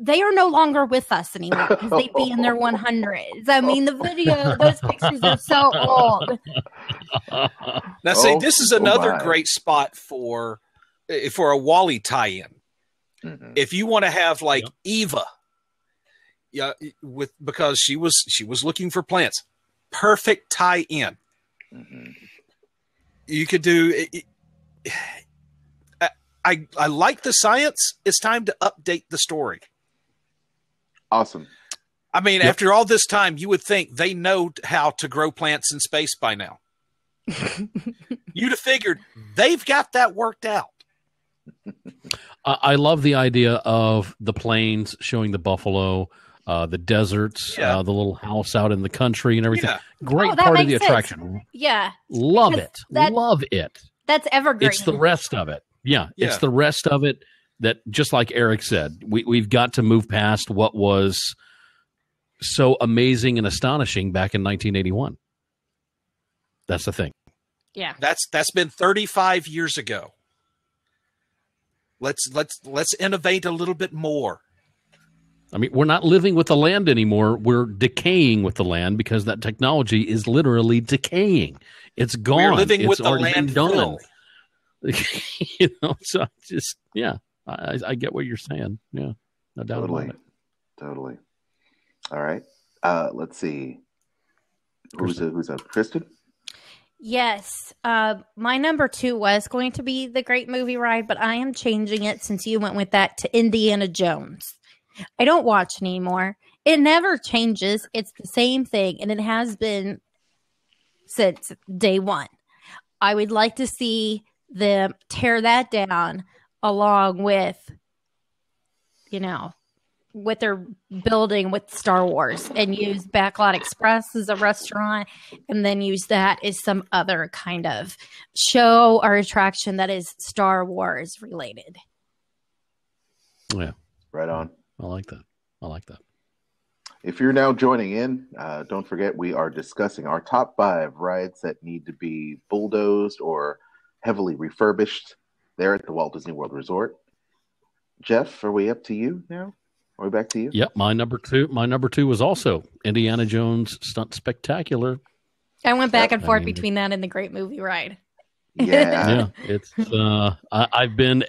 they are no longer with us anymore because they'd be in their 100s. I mean, those pictures are so old. Now, see, this is another great spot for a Wall-E tie-in. Mm-hmm. If you want to have like Eva, because she was looking for plants, perfect tie-in. Mm-hmm. You could do. I like the science. It's time to update the story. Awesome. I mean, after all this time, you would think they know how to grow plants in space by now. You'd have figured they've got that worked out. I love the idea of the plains showing the buffalo, the deserts, the little house out in the country and everything. Yeah. Great part of the attraction. Sense. Yeah. Love it. Love it. That's evergreen. It's the rest of it. Yeah. It's the rest of it that, just like Eric said, we've got to move past what was so amazing and astonishing back in 1981. That's the thing. Yeah. That's been 35 years ago. Let's innovate a little bit more. I mean, we're not living with the land anymore. We're decaying with the land because that technology is literally decaying. It's gone. We're living it's with the already been done. landfill. So just, yeah, I get what you're saying. Yeah, no doubt about it. Totally. All right. Let's see. Who's up? Kristen? Yes. My number 2 was going to be The Great Movie Ride, but I am changing it since you went with that to Indiana Jones. I don't watch anymore. It never changes. It's the same thing, and it has been since day one. I would like to see them tear that down along with, what they're building with Star Wars, and use Backlot Express as a restaurant, and then use that as some other kind of show or attraction that is Star Wars related. Yeah. Right on. I like that. If you're now joining in, don't forget we are discussing our top 5 rides that need to be bulldozed or heavily refurbished there at the Walt Disney World Resort. Jeff, are we up to you now? Are we back to you? Yep, my number 2 was also Indiana Jones Stunt Spectacular. I went back and forth between that and The Great Movie Ride. Yeah. It's I've been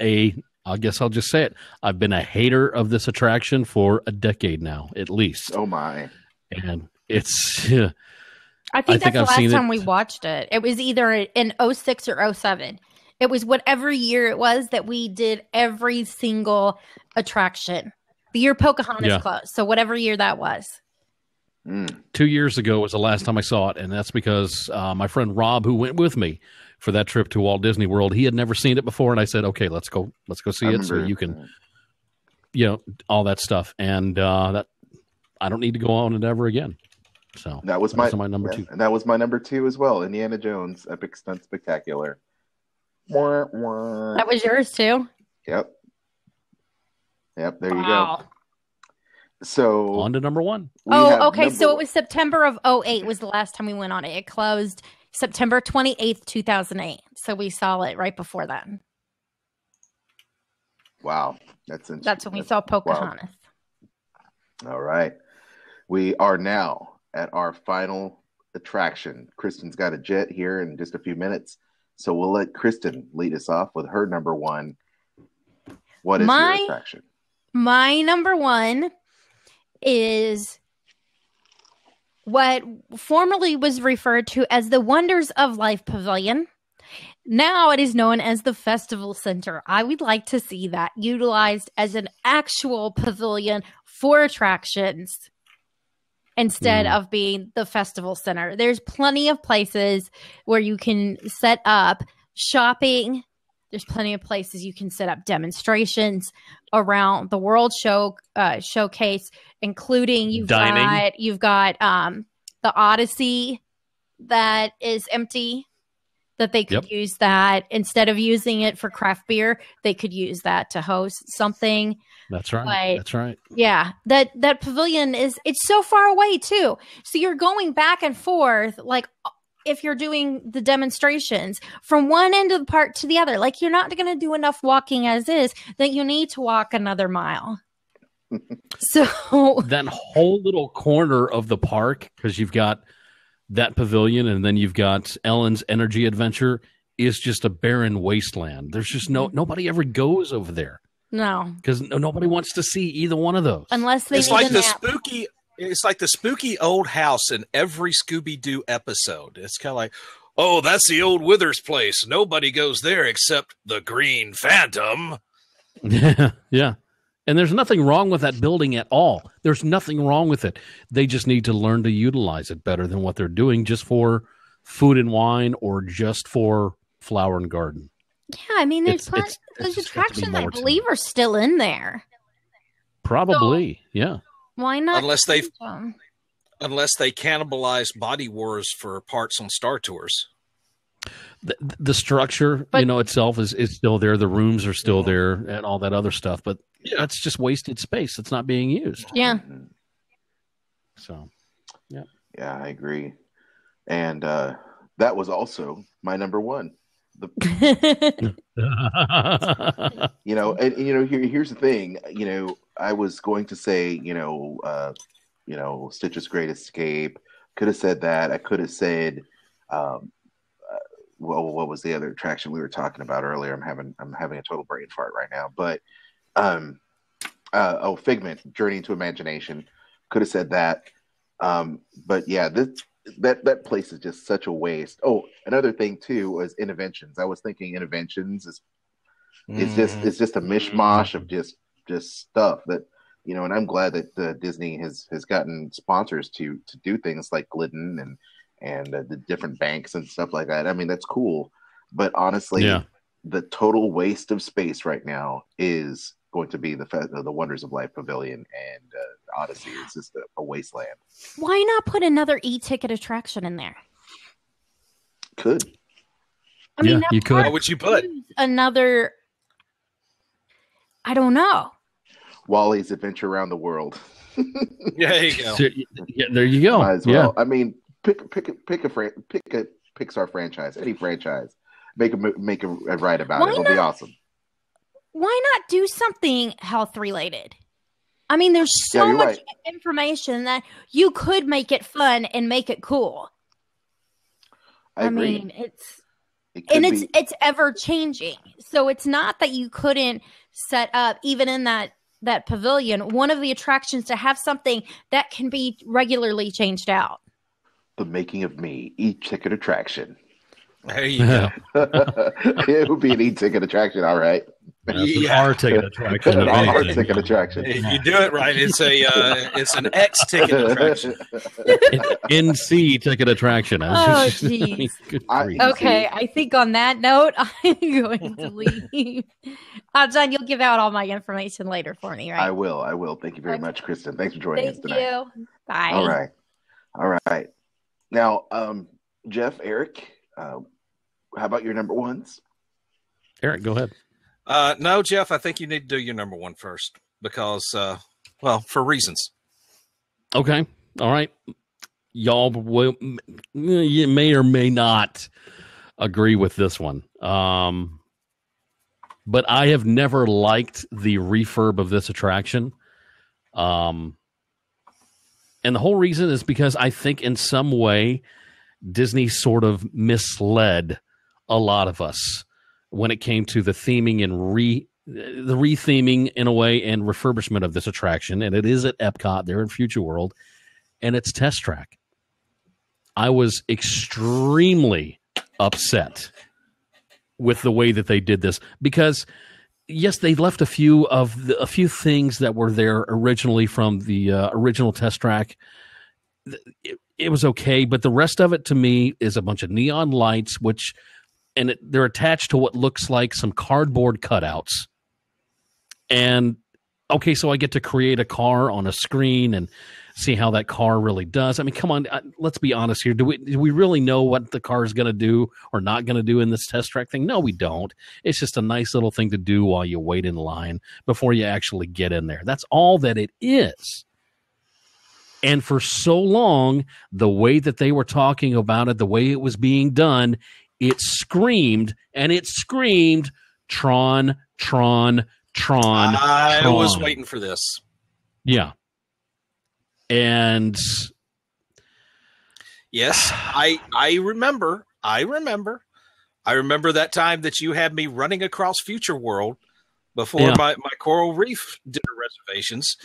I guess I'll just say it. I've been a hater of this attraction for a decade now, at least. Oh my! And it's. I think that's the last time we watched it. It was either in 06 or 07. It was whatever year it was that we did every single attraction. The year Pocahontas closed. So whatever year that was. 2 years ago was the last time I saw it, and that's because my friend Rob, who went with me for that trip to Walt Disney World, he had never seen it before, and I said, "Okay, let's go see it, so you can, all that stuff." And that I don't need to go on it ever again. So that was my number 2, and that was my number 2 as well. Indiana Jones Epic Stunt Spectacular. That was yours too. Yep. There you go. So on to number 1. Okay. So it was September of 08 was the last time we went on it. It closed September 28th, 2008. So we saw it right before that. Wow. That's when we saw Pocahontas. Wow. All right. We are now at our final attraction. Kristen's got a jet here in just a few minutes. So we'll let Kristen lead us off with her number 1. What is your attraction? My number 1 is what formerly was referred to as the Wonders of Life Pavilion. Now it is known as the Festival Center. I would like to see that utilized as an actual pavilion for attractions instead of being the Festival Center. There's plenty of places where you can set up shopping. There's plenty of places you can set up demonstrations around the World Showcase, including you've got the Odyssey that is empty, that they could use that instead of using it for craft beer. They could use that to host something. That's right. That's right. Yeah, that pavilion it's so far away too. So you're going back and forth like. If you're doing the demonstrations from one end of the park to the other, like you're not going to do enough walking as is, that you need to walk another mile. So that whole little corner of the park, because you've got that pavilion and then you've got Ellen's Energy Adventure, is just a barren wasteland. There's just nobody ever goes over there. No, because nobody wants to see either one of those. Unless they It's like the spooky old house in every Scooby-Doo episode. It's kind of like, oh, that's the old Withers place. Nobody goes there except the Green Phantom. Yeah. And there's nothing wrong with that building at all. There's nothing wrong with it. They just need to learn to utilize it better than what they're doing just for food and wine or just for flower and garden. Yeah, I mean, those attractions, I believe, are still in there. Probably, yeah. Why not? Unless they cannibalize Body Wars for parts on Star Tours. the structure, itself is still there. The rooms are still there, and all that other stuff. But that's just wasted space. It's not being used. Yeah. So, yeah, I agree. And that was also my number one. Here's the thing. I was going to say, Stitch's Great Escape. Could have said that. I could have said, what was the other attraction we were talking about earlier? I'm having a total brain fart right now. But Figment, Journey into Imagination. Could have said that. But yeah, that place is just such a waste. Oh, another thing too was Interventions. I was thinking Interventions is just a mishmash of just stuff that, and I'm glad that Disney has gotten sponsors to do things like Glidden and the different banks and stuff like that. I mean, that's cool. But honestly, the total waste of space right now is going to be the Wonders of Life Pavilion and Odyssey. It's just a wasteland. Why not put another e-ticket attraction in there? Could. I mean, you could. What would you put? Another, I don't know. Wally's Adventure Around the World. Yeah, there you go. So, there you go. Might as well. I mean, pick a Pixar franchise, any franchise. Make a ride about it. It'll be awesome. Why not do something health related? I mean, there's so much information that you could make it fun and make it cool. I agree. mean, it's ever changing. So it's not that you couldn't set up, even in that pavilion, one of the attractions to have something that can be regularly changed out. The Making of Me, e-ticket attraction. There you go. It would be an e-ticket attraction, all right. An R-ticket attraction. An R-ticket attraction. You do it right. It's an X-ticket attraction. NC ticket attraction. Oh, jeez. Okay, I think on that note, I'm going to leave. John, you'll give out all my information later for me, right? I will. Thank you very much, Kristen. Thanks for joining us tonight. Thank you. Bye. All right. Now, Jeff, Eric, how about your number ones? Eric, go ahead. No, Jeff, I think you need to do your number one first because, for reasons. Okay. All right. Y'all you may or may not agree with this one. But I have never liked the refurb of this attraction. And the whole reason is because I think in some way Disney sort of misled a lot of us when it came to the theming and the retheming in a way and refurbishment of this attraction. And it is at Epcot, there in Future World, and it's Test Track. I was extremely upset with the way that they did this because, yes, they left a few things that were there originally from the original Test Track. It was okay, but the rest of it to me is a bunch of neon lights, they're attached to what looks like some cardboard cutouts. And okay, so I get to create a car on a screen and see how that car really does. I mean, come on, let's be honest here. Do we really know what the car is going to do or not going to do in this Test Track thing? No, we don't. It's just a nice little thing to do while you wait in line before you actually get in there. That's all that it is. And for so long, the way that they were talking about it, the way it was being done, it screamed Tron. I was waiting for this. Yeah. And yes, I remember that time that you had me running across Future World before my Coral Reef dinner reservations.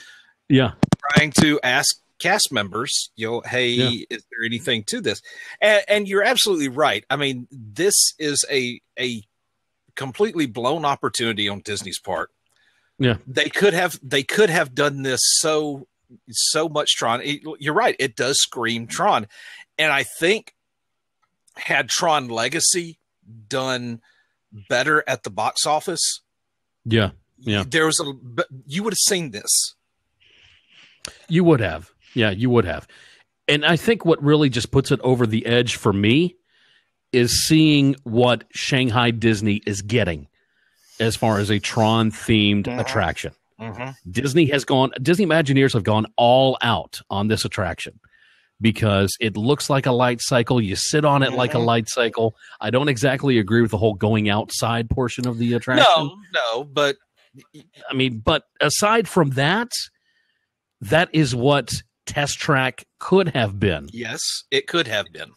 Yeah. Trying to ask cast members, hey, is there anything to this? And you're absolutely right. I mean, this is a completely blown opportunity on Disney's part. Yeah. They could have done this so much Tron. You're right. It does scream Tron. And I think had Tron Legacy done better at the box office. Yeah. You would have seen this. You would have. Yeah, you would have. And I think what really just puts it over the edge for me is seeing what Shanghai Disney is getting as far as a Tron themed attraction. Disney Imagineers have gone all out on this attraction because it looks like a light cycle. You sit on it like a light cycle. I don't exactly agree with the whole going outside portion of the attraction. No, but I mean, but aside from that, that is what Test Track could have been. Yes, it could have been.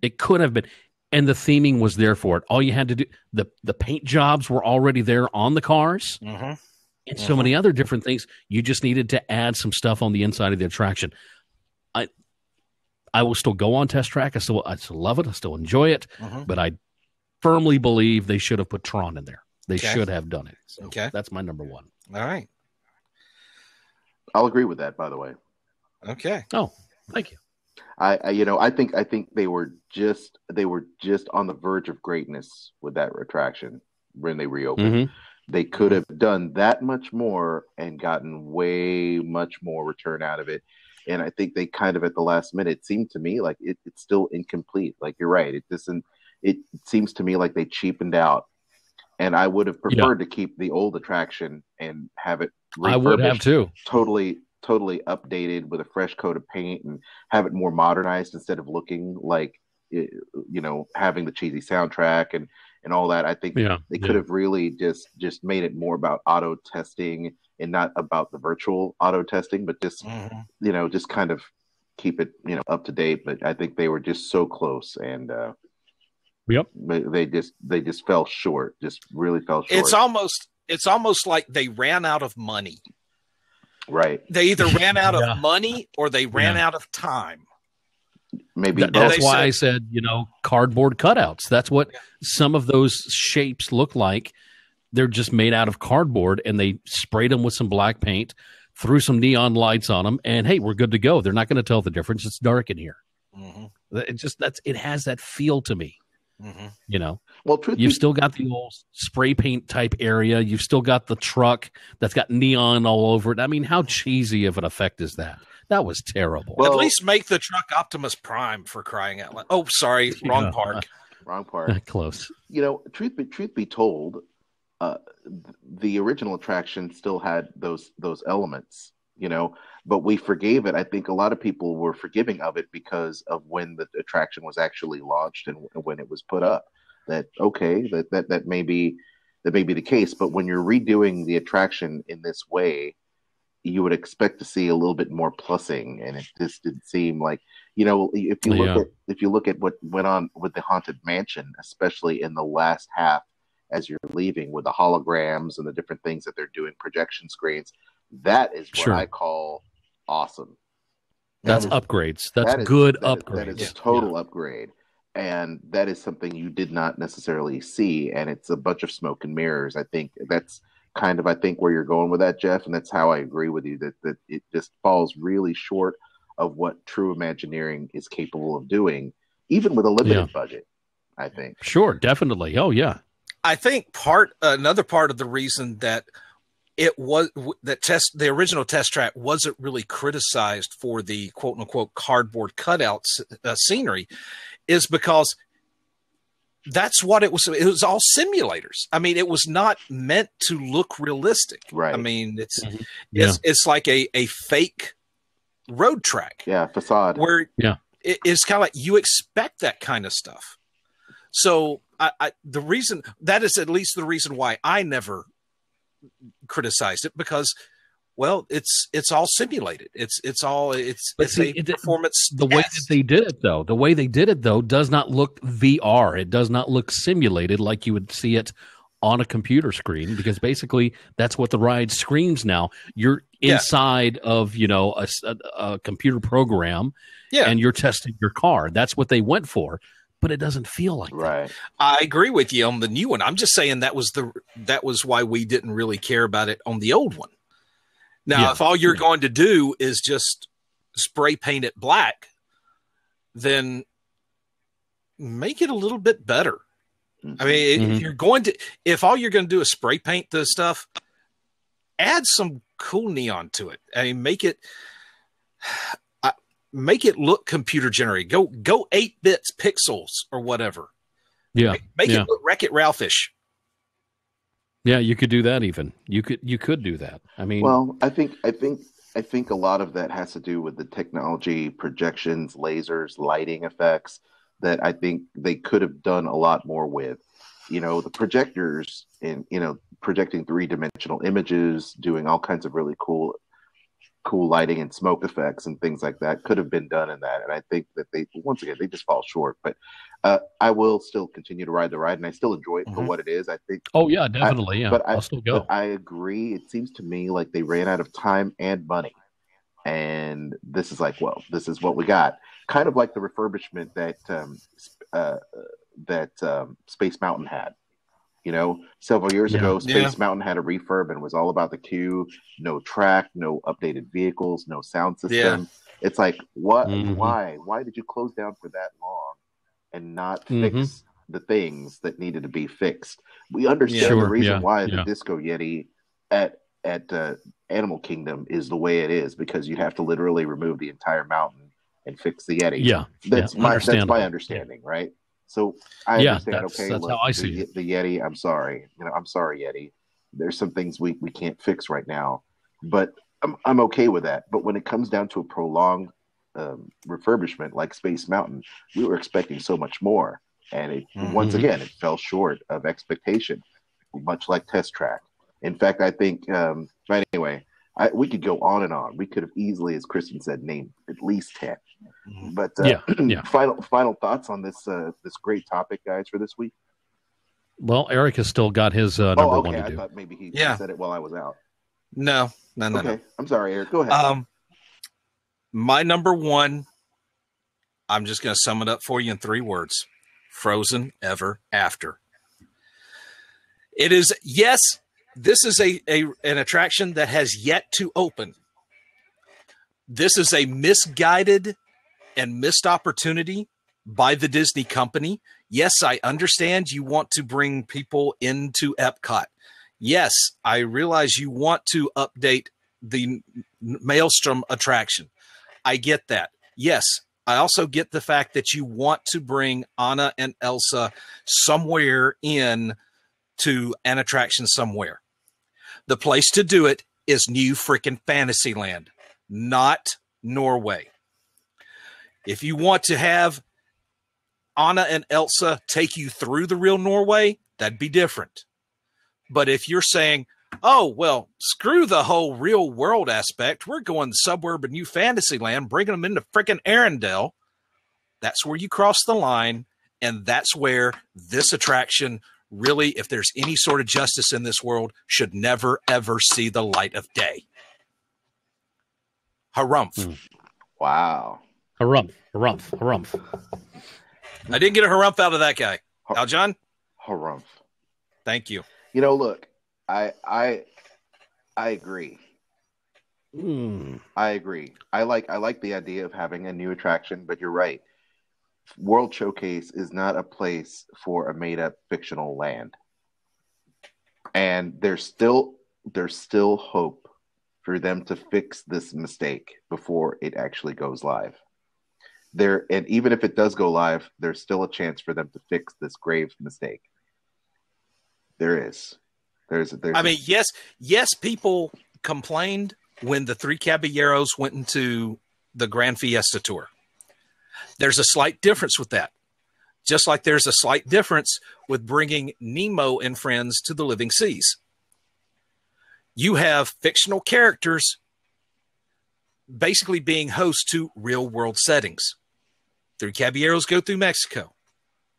It could have been. And the theming was there for it. All you had to do, the paint jobs were already there on the cars, and so many other different things. You just needed to add some stuff on the inside of the attraction. I will still go on Test Track. I still love it. I still enjoy it. But I firmly believe they should have put Tron in there. They should have done it. So that's my number one. All right. I'll agree with that, by the way. Okay. Oh, thank you. I think they were just on the verge of greatness with that attraction when they reopened. They could have done that much more and gotten way much more return out of it. And I think they kind of at the last minute, it seemed to me like it's still incomplete. Like you're right. It seems to me like they cheapened out. And I would have preferred to keep the old attraction and have it I would have too. Totally updated with a fresh coat of paint and have it more modernized instead of looking like, having the cheesy soundtrack and all that. I think they could have really just made it more about auto testing and not about the virtual auto testing, but just, just kind of keep it, up to date. But I think they were just so close and, they just fell short. Just really fell short. It's almost like they ran out of money. Right. They either ran out of money or they ran out of time. Maybe that's why I said, cardboard cutouts. That's what some of those shapes look like. They're just made out of cardboard, and they sprayed them with some black paint, threw some neon lights on them, and hey, we're good to go. They're not going to tell the difference. It's dark in here. It has that feel to me. Well, you've still got the old spray paint type area. You've still got the truck that's got neon all over it. I mean, how cheesy of an effect is that? That was terrible. Well, at least make the truck Optimus Prime, for crying out loud. Oh, sorry, wrong park. Wrong park. Close. Truth be told, the original attraction still had those elements. But we forgave it. I think a lot of people were forgiving of it because of when the attraction was actually launched and when it was put up. That may be the case. But when you're redoing the attraction in this way, you would expect to see a little bit more plussing, and it just didn't seem like if you look at what went on with the Haunted Mansion, especially in the last half as you're leaving with the holograms and the different things that they're doing, projection screens. That is what I call awesome. That's upgrades. That's good upgrades. That is total upgrade. And that is something you did not necessarily see. And it's a bunch of smoke and mirrors. I think that's kind of, where you're going with that, Jeff. And that's how I agree with you that it just falls really short of what true Imagineering is capable of doing, even with a limited budget, I think. Sure, definitely. Oh, yeah. I think another part of the reason that the original Test Track wasn't really criticized for the quote unquote cardboard cutouts scenery is because that's what it was. It was all simulators. I mean, it was not meant to look realistic. Right. I mean, it's like a fake road track. Yeah. Facade. Where it's kind of like you expect that kind of stuff. So the reason that is at least the reason why I never criticized it, because it's all simulated. It's a performance. The way that they did it though does not look VR. It does not look simulated like you would see it on a computer screen, because basically that's what the ride screams now. You're inside of a computer program, and you're testing your car. That's what they went for. But it doesn't feel like that. I agree with you on the new one. I'm just saying that was why we didn't really care about it on the old one. Now, if all you're going to do is just spray paint it black, then make it a little bit better. I mean, if all you're going to do is spray paint the stuff, add some cool neon to it. I mean, make it. make it look computer generated. Go 8 bits pixels or whatever. Yeah. Make it look Wreck-It Ralph-ish. Yeah, you could do that even. You could do that. I mean, well, I think a lot of that has to do with the technology, projections, lasers, lighting effects that I think they could have done a lot more with. The projectors and projecting 3-dimensional images, doing all kinds of really cool lighting and smoke effects and things like that could have been done in that. And I think that they just fall short. But I will still continue to ride the ride, and I still enjoy it for what it is. I think. Oh yeah, definitely. I'll still go. But I agree. It seems to me like they ran out of time and money, and this is like, well, this is what we got. Kind of like the refurbishment that Space Mountain had. Several years ago, Space Mountain had a refurb and was all about the queue. No track, no updated vehicles, no sound system. Yeah. It's like, what? Mm-hmm. Why did you close down for that long and not fix the things that needed to be fixed? We understand the reason why the Disco Yeti at Animal Kingdom is the way it is, because you have to literally remove the entire mountain and fix the Yeti. Yeah, that's my understanding, right? So I understand. Okay, that's how I see it. The Yeti. I'm sorry. I'm sorry, Yeti. There's some things we can't fix right now, but I'm okay with that. But when it comes down to a prolonged refurbishment like Space Mountain, we were expecting so much more, and once again it fell short of expectation, much like Test Track. In fact, I think. But anyway, we could go on and on. We could have easily, as Kristen said, named at least 10. But final thoughts on this great topic, guys, for this week. Well, Eric has still got his number one to do. I thought maybe he said it while I was out. No. Okay, I'm sorry, Eric. Go ahead. My number one, I'm just going to sum it up for you in 3 words: Frozen Ever After. It is, yes, this is an attraction that has yet to open. This is a misguided and missed opportunity by the Disney company. Yes, I understand you want to bring people into Epcot. Yes, I realize you want to update the Maelstrom attraction. I get that. Yes, I also get the fact that you want to bring Anna and Elsa somewhere in to an attraction somewhere. The place to do it is New Freaking Fantasyland, not Norway. If you want to have Anna and Elsa take you through the real Norway, that'd be different. But if you're saying, oh, well, screw the whole real world aspect, we're going suburban New Fantasyland, bringing them into freaking Arendelle, that's where you cross the line, and that's where this attraction really, if there's any sort of justice in this world, should never, ever see the light of day. Harumph. Wow. Harumph. I didn't get a harumph out of that guy. Now, John? Harumph. Thank you. Look, I agree. I agree. I like the idea of having a new attraction, but you're right. World Showcase is not a place for a made-up fictional land, and there's still hope for them to fix this mistake before it actually goes live. And even if it does go live, there's still a chance for them to fix this grave mistake. There is. I mean, yes, people complained when the Three Caballeros went into the Grand Fiesta Tour. There's a slight difference with that. Just like there's a slight difference with bringing Nemo and friends to the Living Seas. You have fictional characters basically being host to real world settings. Three Caballeros go through Mexico.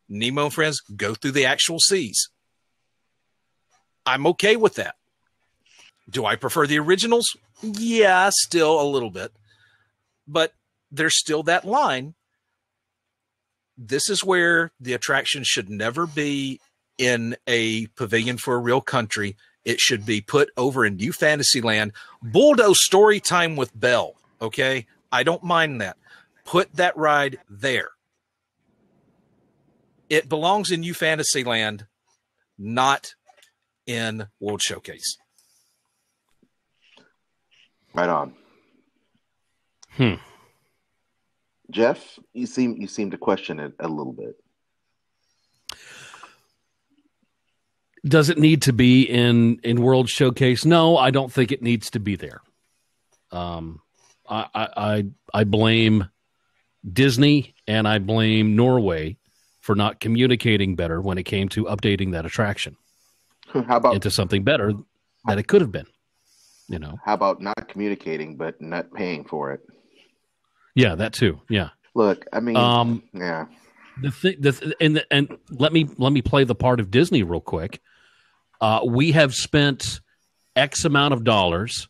Nemo and friends go through the actual seas. I'm okay with that. Do I prefer the originals? Yeah, still a little bit. But there's still that line. This is where the attraction should never be in a pavilion for a real country. It should be put over in New Fantasyland. Bulldoze story time with Belle, okay? I don't mind that. Put that ride there. It belongs in New Fantasyland, not in World Showcase. Right on. Jeff, you seem to question it a little bit. Does it need to be in World Showcase? No, I don't think it needs to be there. I blame Disney and I blame Norway for not communicating better when it came to updating that attraction into something better that it could have been. How about not communicating but not paying for it? Yeah, that too. Yeah. Look, I mean, yeah. And let me play the part of Disney real quick. We have spent X amount of dollars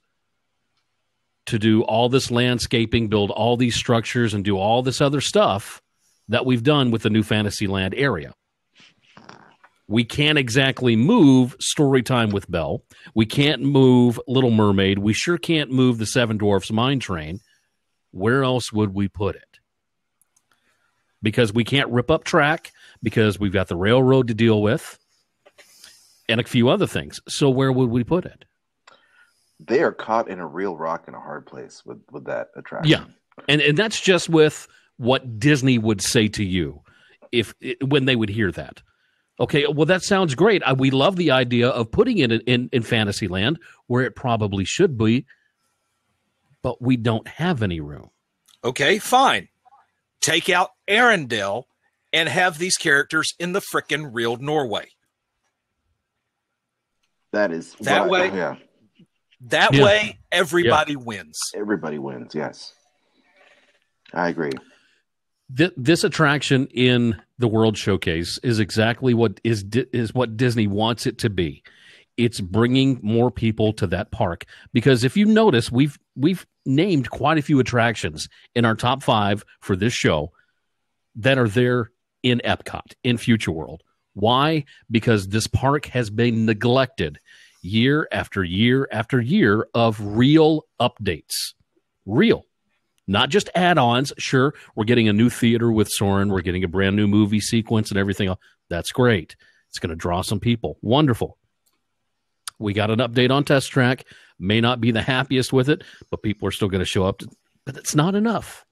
to do all this landscaping, build all these structures, and do all this other stuff that we've done with the new Fantasyland area. We can't exactly move Storytime with Belle. We can't move Little Mermaid. We sure can't move the Seven Dwarfs Mine Train. Where else would we put it? Because we can't rip up track, because we've got the railroad to deal with, and a few other things. So where would we put it? They are caught in a real rock and a hard place with that attraction. Yeah, and that's just with what Disney would say to you when they would hear that. Okay, well, that sounds great. We love the idea of putting it in Fantasyland where it probably should be, but we don't have any room. Okay, fine. Take out Arendelle and have these characters in the frickin' real Norway. That is that way. Yeah. That way, everybody wins. Everybody wins. Yes, I agree. This attraction in the World Showcase is exactly what is what Disney wants it to be. It's bringing more people to that park, because if you notice, we've named quite a few attractions in our top 5 for this show that are there in Epcot, in Future World. Why? Because this park has been neglected year after year after year of real updates. Real. Not just add-ons. Sure, we're getting a new theater with Soarin'. We're getting a brand new movie sequence and everything else. That's great. It's going to draw some people. Wonderful. We got an update on Test Track. May not be the happiest with it, but people are still going to show up. But it's not enough.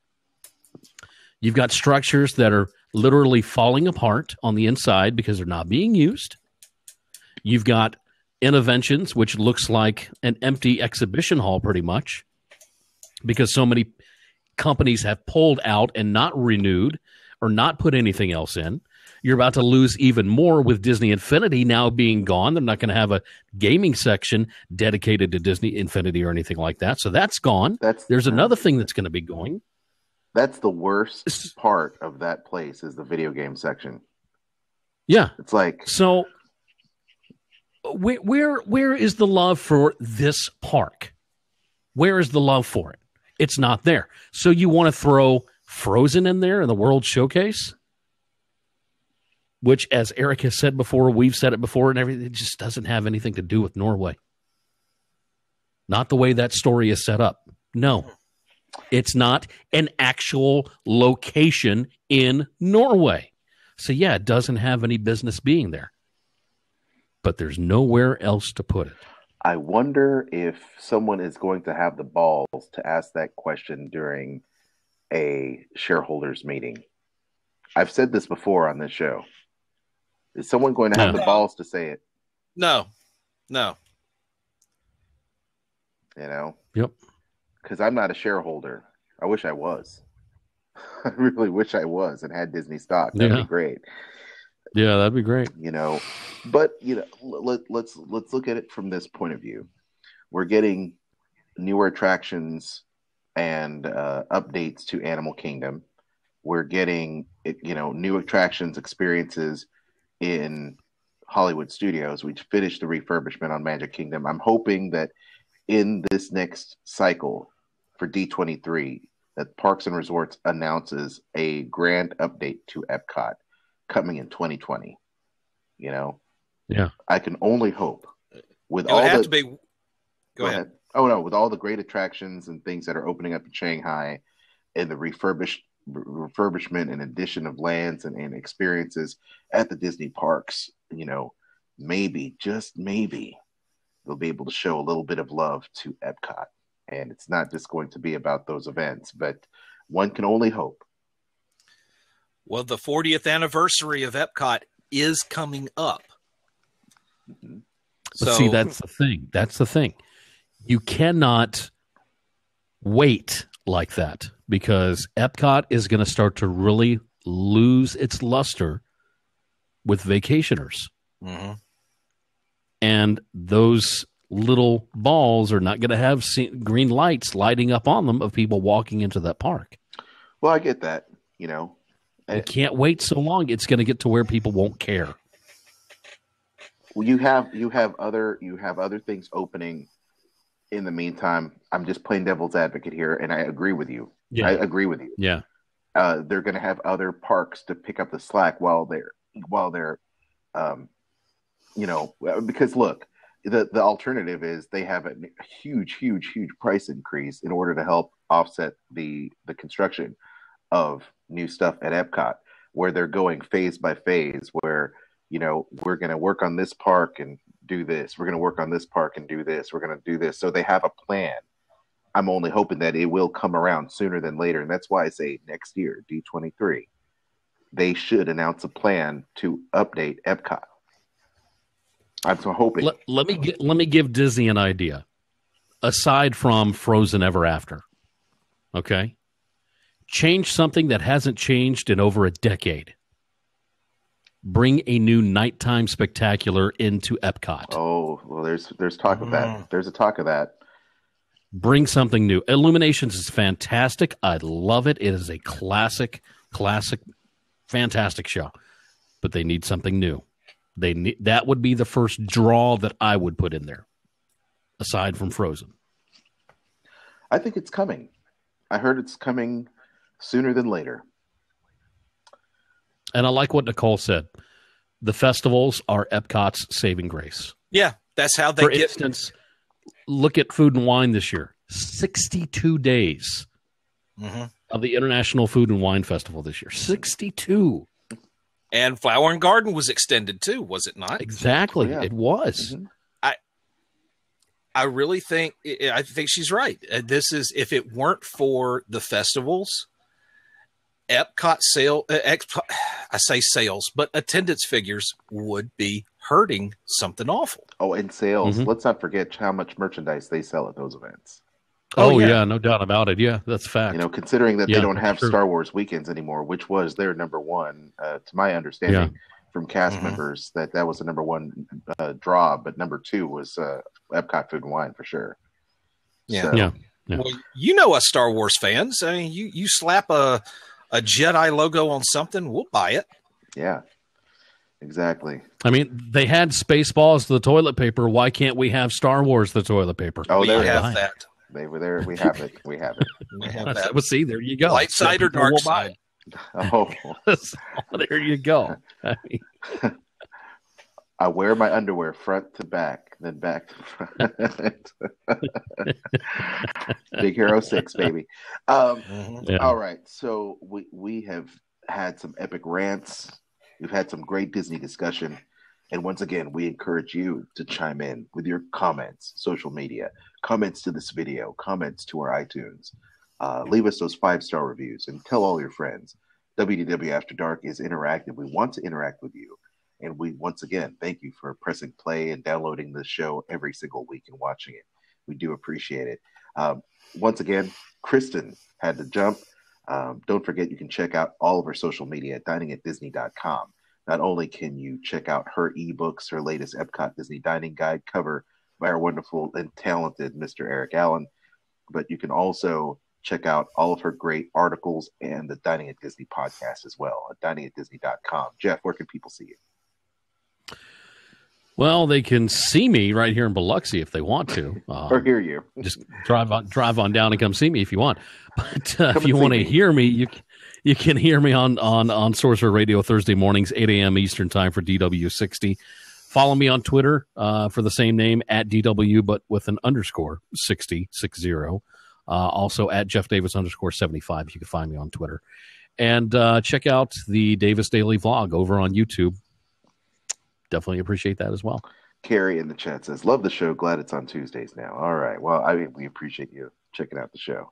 You've got structures that are literally falling apart on the inside because they're not being used. You've got Interventions, which looks like an empty exhibition hall pretty much, because so many companies have pulled out and not renewed or not put anything else in. You're about to lose even more with Disney Infinity now being gone. They're not going to have a gaming section dedicated to Disney Infinity or anything like that. So that's gone. There's another thing that's going to be going. That's the worst part of that place, is the video game section. Yeah. It's like, so where is the love for this park? Where is the love for it? It's not there. So you want to throw Frozen in there in the World Showcase, which, as Eric has said before, we've said it before, and everything, it just doesn't have anything to do with Norway. Not the way that story is set up. No, it's not an actual location in Norway. So yeah, it doesn't have any business being there. But there's nowhere else to put it. I wonder if someone is going to have the balls to ask that question during a shareholders meeting. I've said this before on this show. Is someone going to have the balls to say it? No. You know? Yep. Because I'm not a shareholder. I wish I was. I really wish I was and had Disney stock. That'd be great. Yeah, that'd be great. You know, but you know, let's look at it from this point of view. We're getting newer attractions and updates to Animal Kingdom. We're getting, you know, new attractions, experiences in Hollywood Studios. We finished the refurbishment on Magic Kingdom. I'm hoping that in this next cycle for D23, that Parks and Resorts announces a grand update to Epcot coming in 2020. You know, yeah, I can only hope with Go ahead. Oh no, with all the great attractions and things that are opening up in Shanghai, and the refurbishment and addition of lands and experiences at the Disney parks, you know, maybe, just maybe, they'll be able to show a little bit of love to Epcot. And it's not just going to be about those events, but one can only hope Well, the 40th anniversary of Epcot is coming up. But see, that's the thing. That's the thing. You cannot wait like that because Epcot is going to start to really lose its luster with vacationers. Mm-hmm. And those little balls are not going to have green lights lighting up on them of people walking into that park. Well, I get that, you know. You can't wait so long. It's going to get to where people won't care. Well, you have other things opening in the meantime. I'm just playing devil's advocate here, and I agree with you. Yeah. I agree with you. Yeah. They're going to have other parks to pick up the slack while they're because look, the alternative is they have a huge price increase in order to help offset the construction of new stuff at Epcot, where they're going phase by phase, where, you know, we're going to work on this park and do this. We're going to work on this park and do this. We're going to do this. So they have a plan. I'm only hoping that it will come around sooner than later. And that's why I say next year, D23, they should announce a plan to update Epcot. I'm so hoping. Let me give Disney an idea. Aside from Frozen Ever After, okay? Change something that hasn't changed in over a decade. Bring a new nighttime spectacular into Epcot. Oh, well, there's talk of that. There's a talk of that. Bring something new. Illuminations is fantastic. I love it. It is a classic, fantastic show. But they need something new. That would be the first draw that I would put in there, aside from Frozen. I think it's coming. I heard it's coming sooner than later. And I like what Nicole said. The festivals are Epcot's saving grace. Yeah, that's how they For instance, look at Food and Wine this year. 62 days of the International Food and Wine Festival this year. 62. And Flower and Garden was extended too, was it not? Exactly. Yeah. It was. Mm-hmm. I really think she's right. This is, if it weren't for the festivals, Epcot I say sales, but attendance figures would be hurting something awful. Oh, and sales. Let's not forget how much merchandise they sell at those events. Oh yeah, no doubt about it. Yeah, that's a fact. You know, considering that they don't have Star Wars weekends anymore, which was their number one, to my understanding from cast members, that was the number one draw, but number two was Epcot Food and Wine for sure. Yeah. So, yeah. Well, you know us Star Wars fans. I mean, you slap a Jedi logo on something, we'll buy it. Yeah, exactly. I mean, they had Spaceballs the toilet paper. Why can't we have Star Wars the toilet paper? Oh, We there have that. They were there. We have it. We have it. We have that. Well, see, there you go. Light side or dark side? Oh, there you go. I mean, I wear my underwear front to back, then back to front. Big Hero 6, baby. All right. So we have had some epic rants. We've had some great Disney discussion. And once again, we encourage you to chime in with your comments, social media, comments to this video, comments to our iTunes. Leave us those 5-star reviews and tell all your friends. WDW After Dark is interactive. We want to interact with you. And we, once again, thank you for pressing play and downloading this show every single week and watching it. We do appreciate it. Once again, Kristen had to jump. Don't forget, you can check out all of her social media at diningatdisney.com. Not only can you check out her ebooks, her latest Epcot Disney Dining Guide cover by our wonderful and talented Mr. Eric Allen, but you can also check out all of her great articles and the Dining at Disney podcast as well at diningatdisney.com. Jeff, where can people see you? well, they can see me right here in Biloxi if they want to. Or hear you. Just drive on down and come see me if you want. But if you want to hear me, you can hear me on Sorcerer Radio Thursday mornings, 8 a.m. Eastern time for DW60. Follow me on Twitter for the same name, at DW, but with an underscore 60. Also at Jeff Davis _75. You can find me on Twitter. And check out the Davis Daily Vlog over on YouTube. Definitely appreciate that as well. Carrie in the chat says, love the show. Glad it's on Tuesdays now. All right. Well, we appreciate you checking out the show.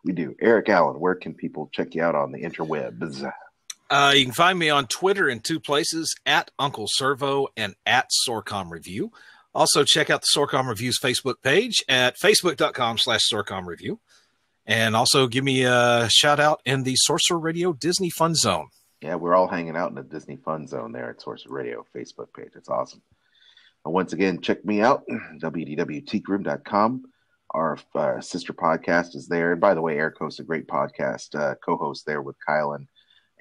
We do. Eric Allen, where can people check you out on the interwebs? You can find me on Twitter in two places, at Uncle Servo and at Sorcom Review. Also, check out the Sorcom Review's Facebook page at facebook.com/Sorcom Review. And also give me a shout out in the Sorcerer Radio Disney Fun Zone. Yeah, we're all hanging out in the Disney Fun Zone there at Sorcerer Radio Facebook page. It's awesome. And once again, check me out, WDWTeakroom.com. Our sister podcast is there. And by the way, Eric hosts a great podcast, co-host there with Kylan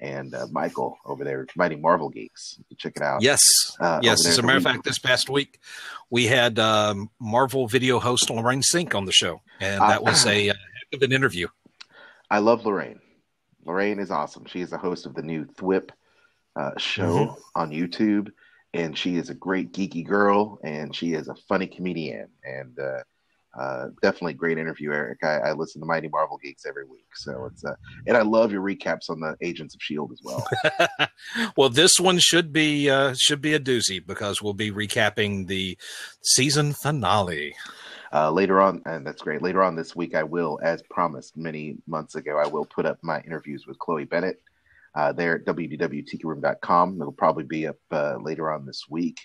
and Michael over there, Mighty Marvel Geeks. You can check it out. Yes. Yes. As a matter of fact, this past week, we had Marvel video host Lorraine Sink on the show. And that was a heck of an interview. I love Lorraine. Lorraine is awesome. She is the host of the new Thwip show on YouTube. And she is a great geeky girl. And she is a funny comedian. And definitely great interview, Eric. I listen to Mighty Marvel Geeks every week, so it's and I love your recaps on the Agents of S.H.I.E.L.D. as well. Well, this one should be a doozy because we'll be recapping the season finale later on, and that's great. Later on this week, I will, as promised many months ago, I will put up my interviews with Chloe Bennett there at wdwtkiroom.com. It'll probably be up later on this week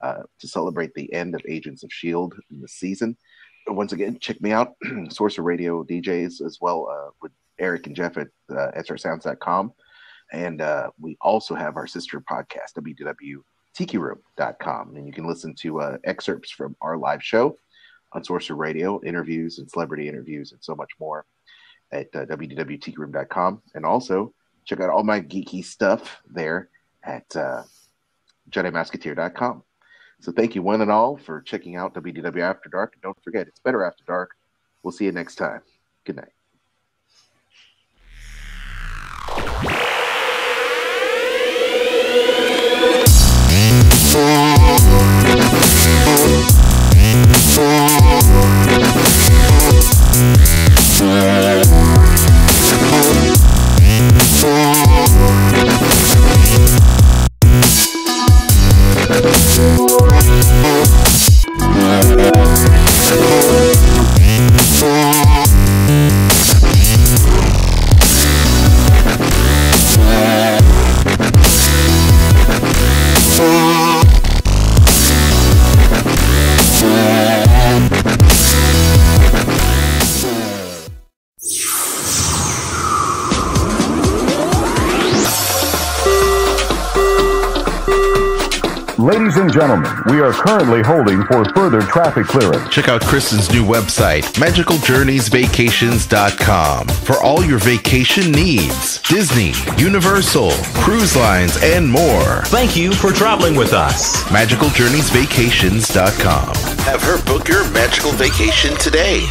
to celebrate the end of Agents of S.H.I.E.L.D. in the season. Once again, check me out, Sorcerer Radio DJs, as well with Eric and Jeff at srsounds.com. And we also have our sister podcast, WDWTikiroom.com. And you can listen to excerpts from our live show on Sorcerer Radio, interviews and celebrity interviews and so much more at WDWTikiroom.com. And also check out all my geeky stuff there at JediMasketeer.com. So thank you one and all for checking out WDW After Dark. And don't forget, it's better after dark. We'll see you next time. Good night. Ladies and gentlemen, we are currently holding for further traffic clearance. Check out Kristen's new website, MagicalJourneysVacations.com, for all your vacation needs. Disney, Universal, cruise lines, and more. Thank you for traveling with us. MagicalJourneysVacations.com. Have her book your magical vacation today.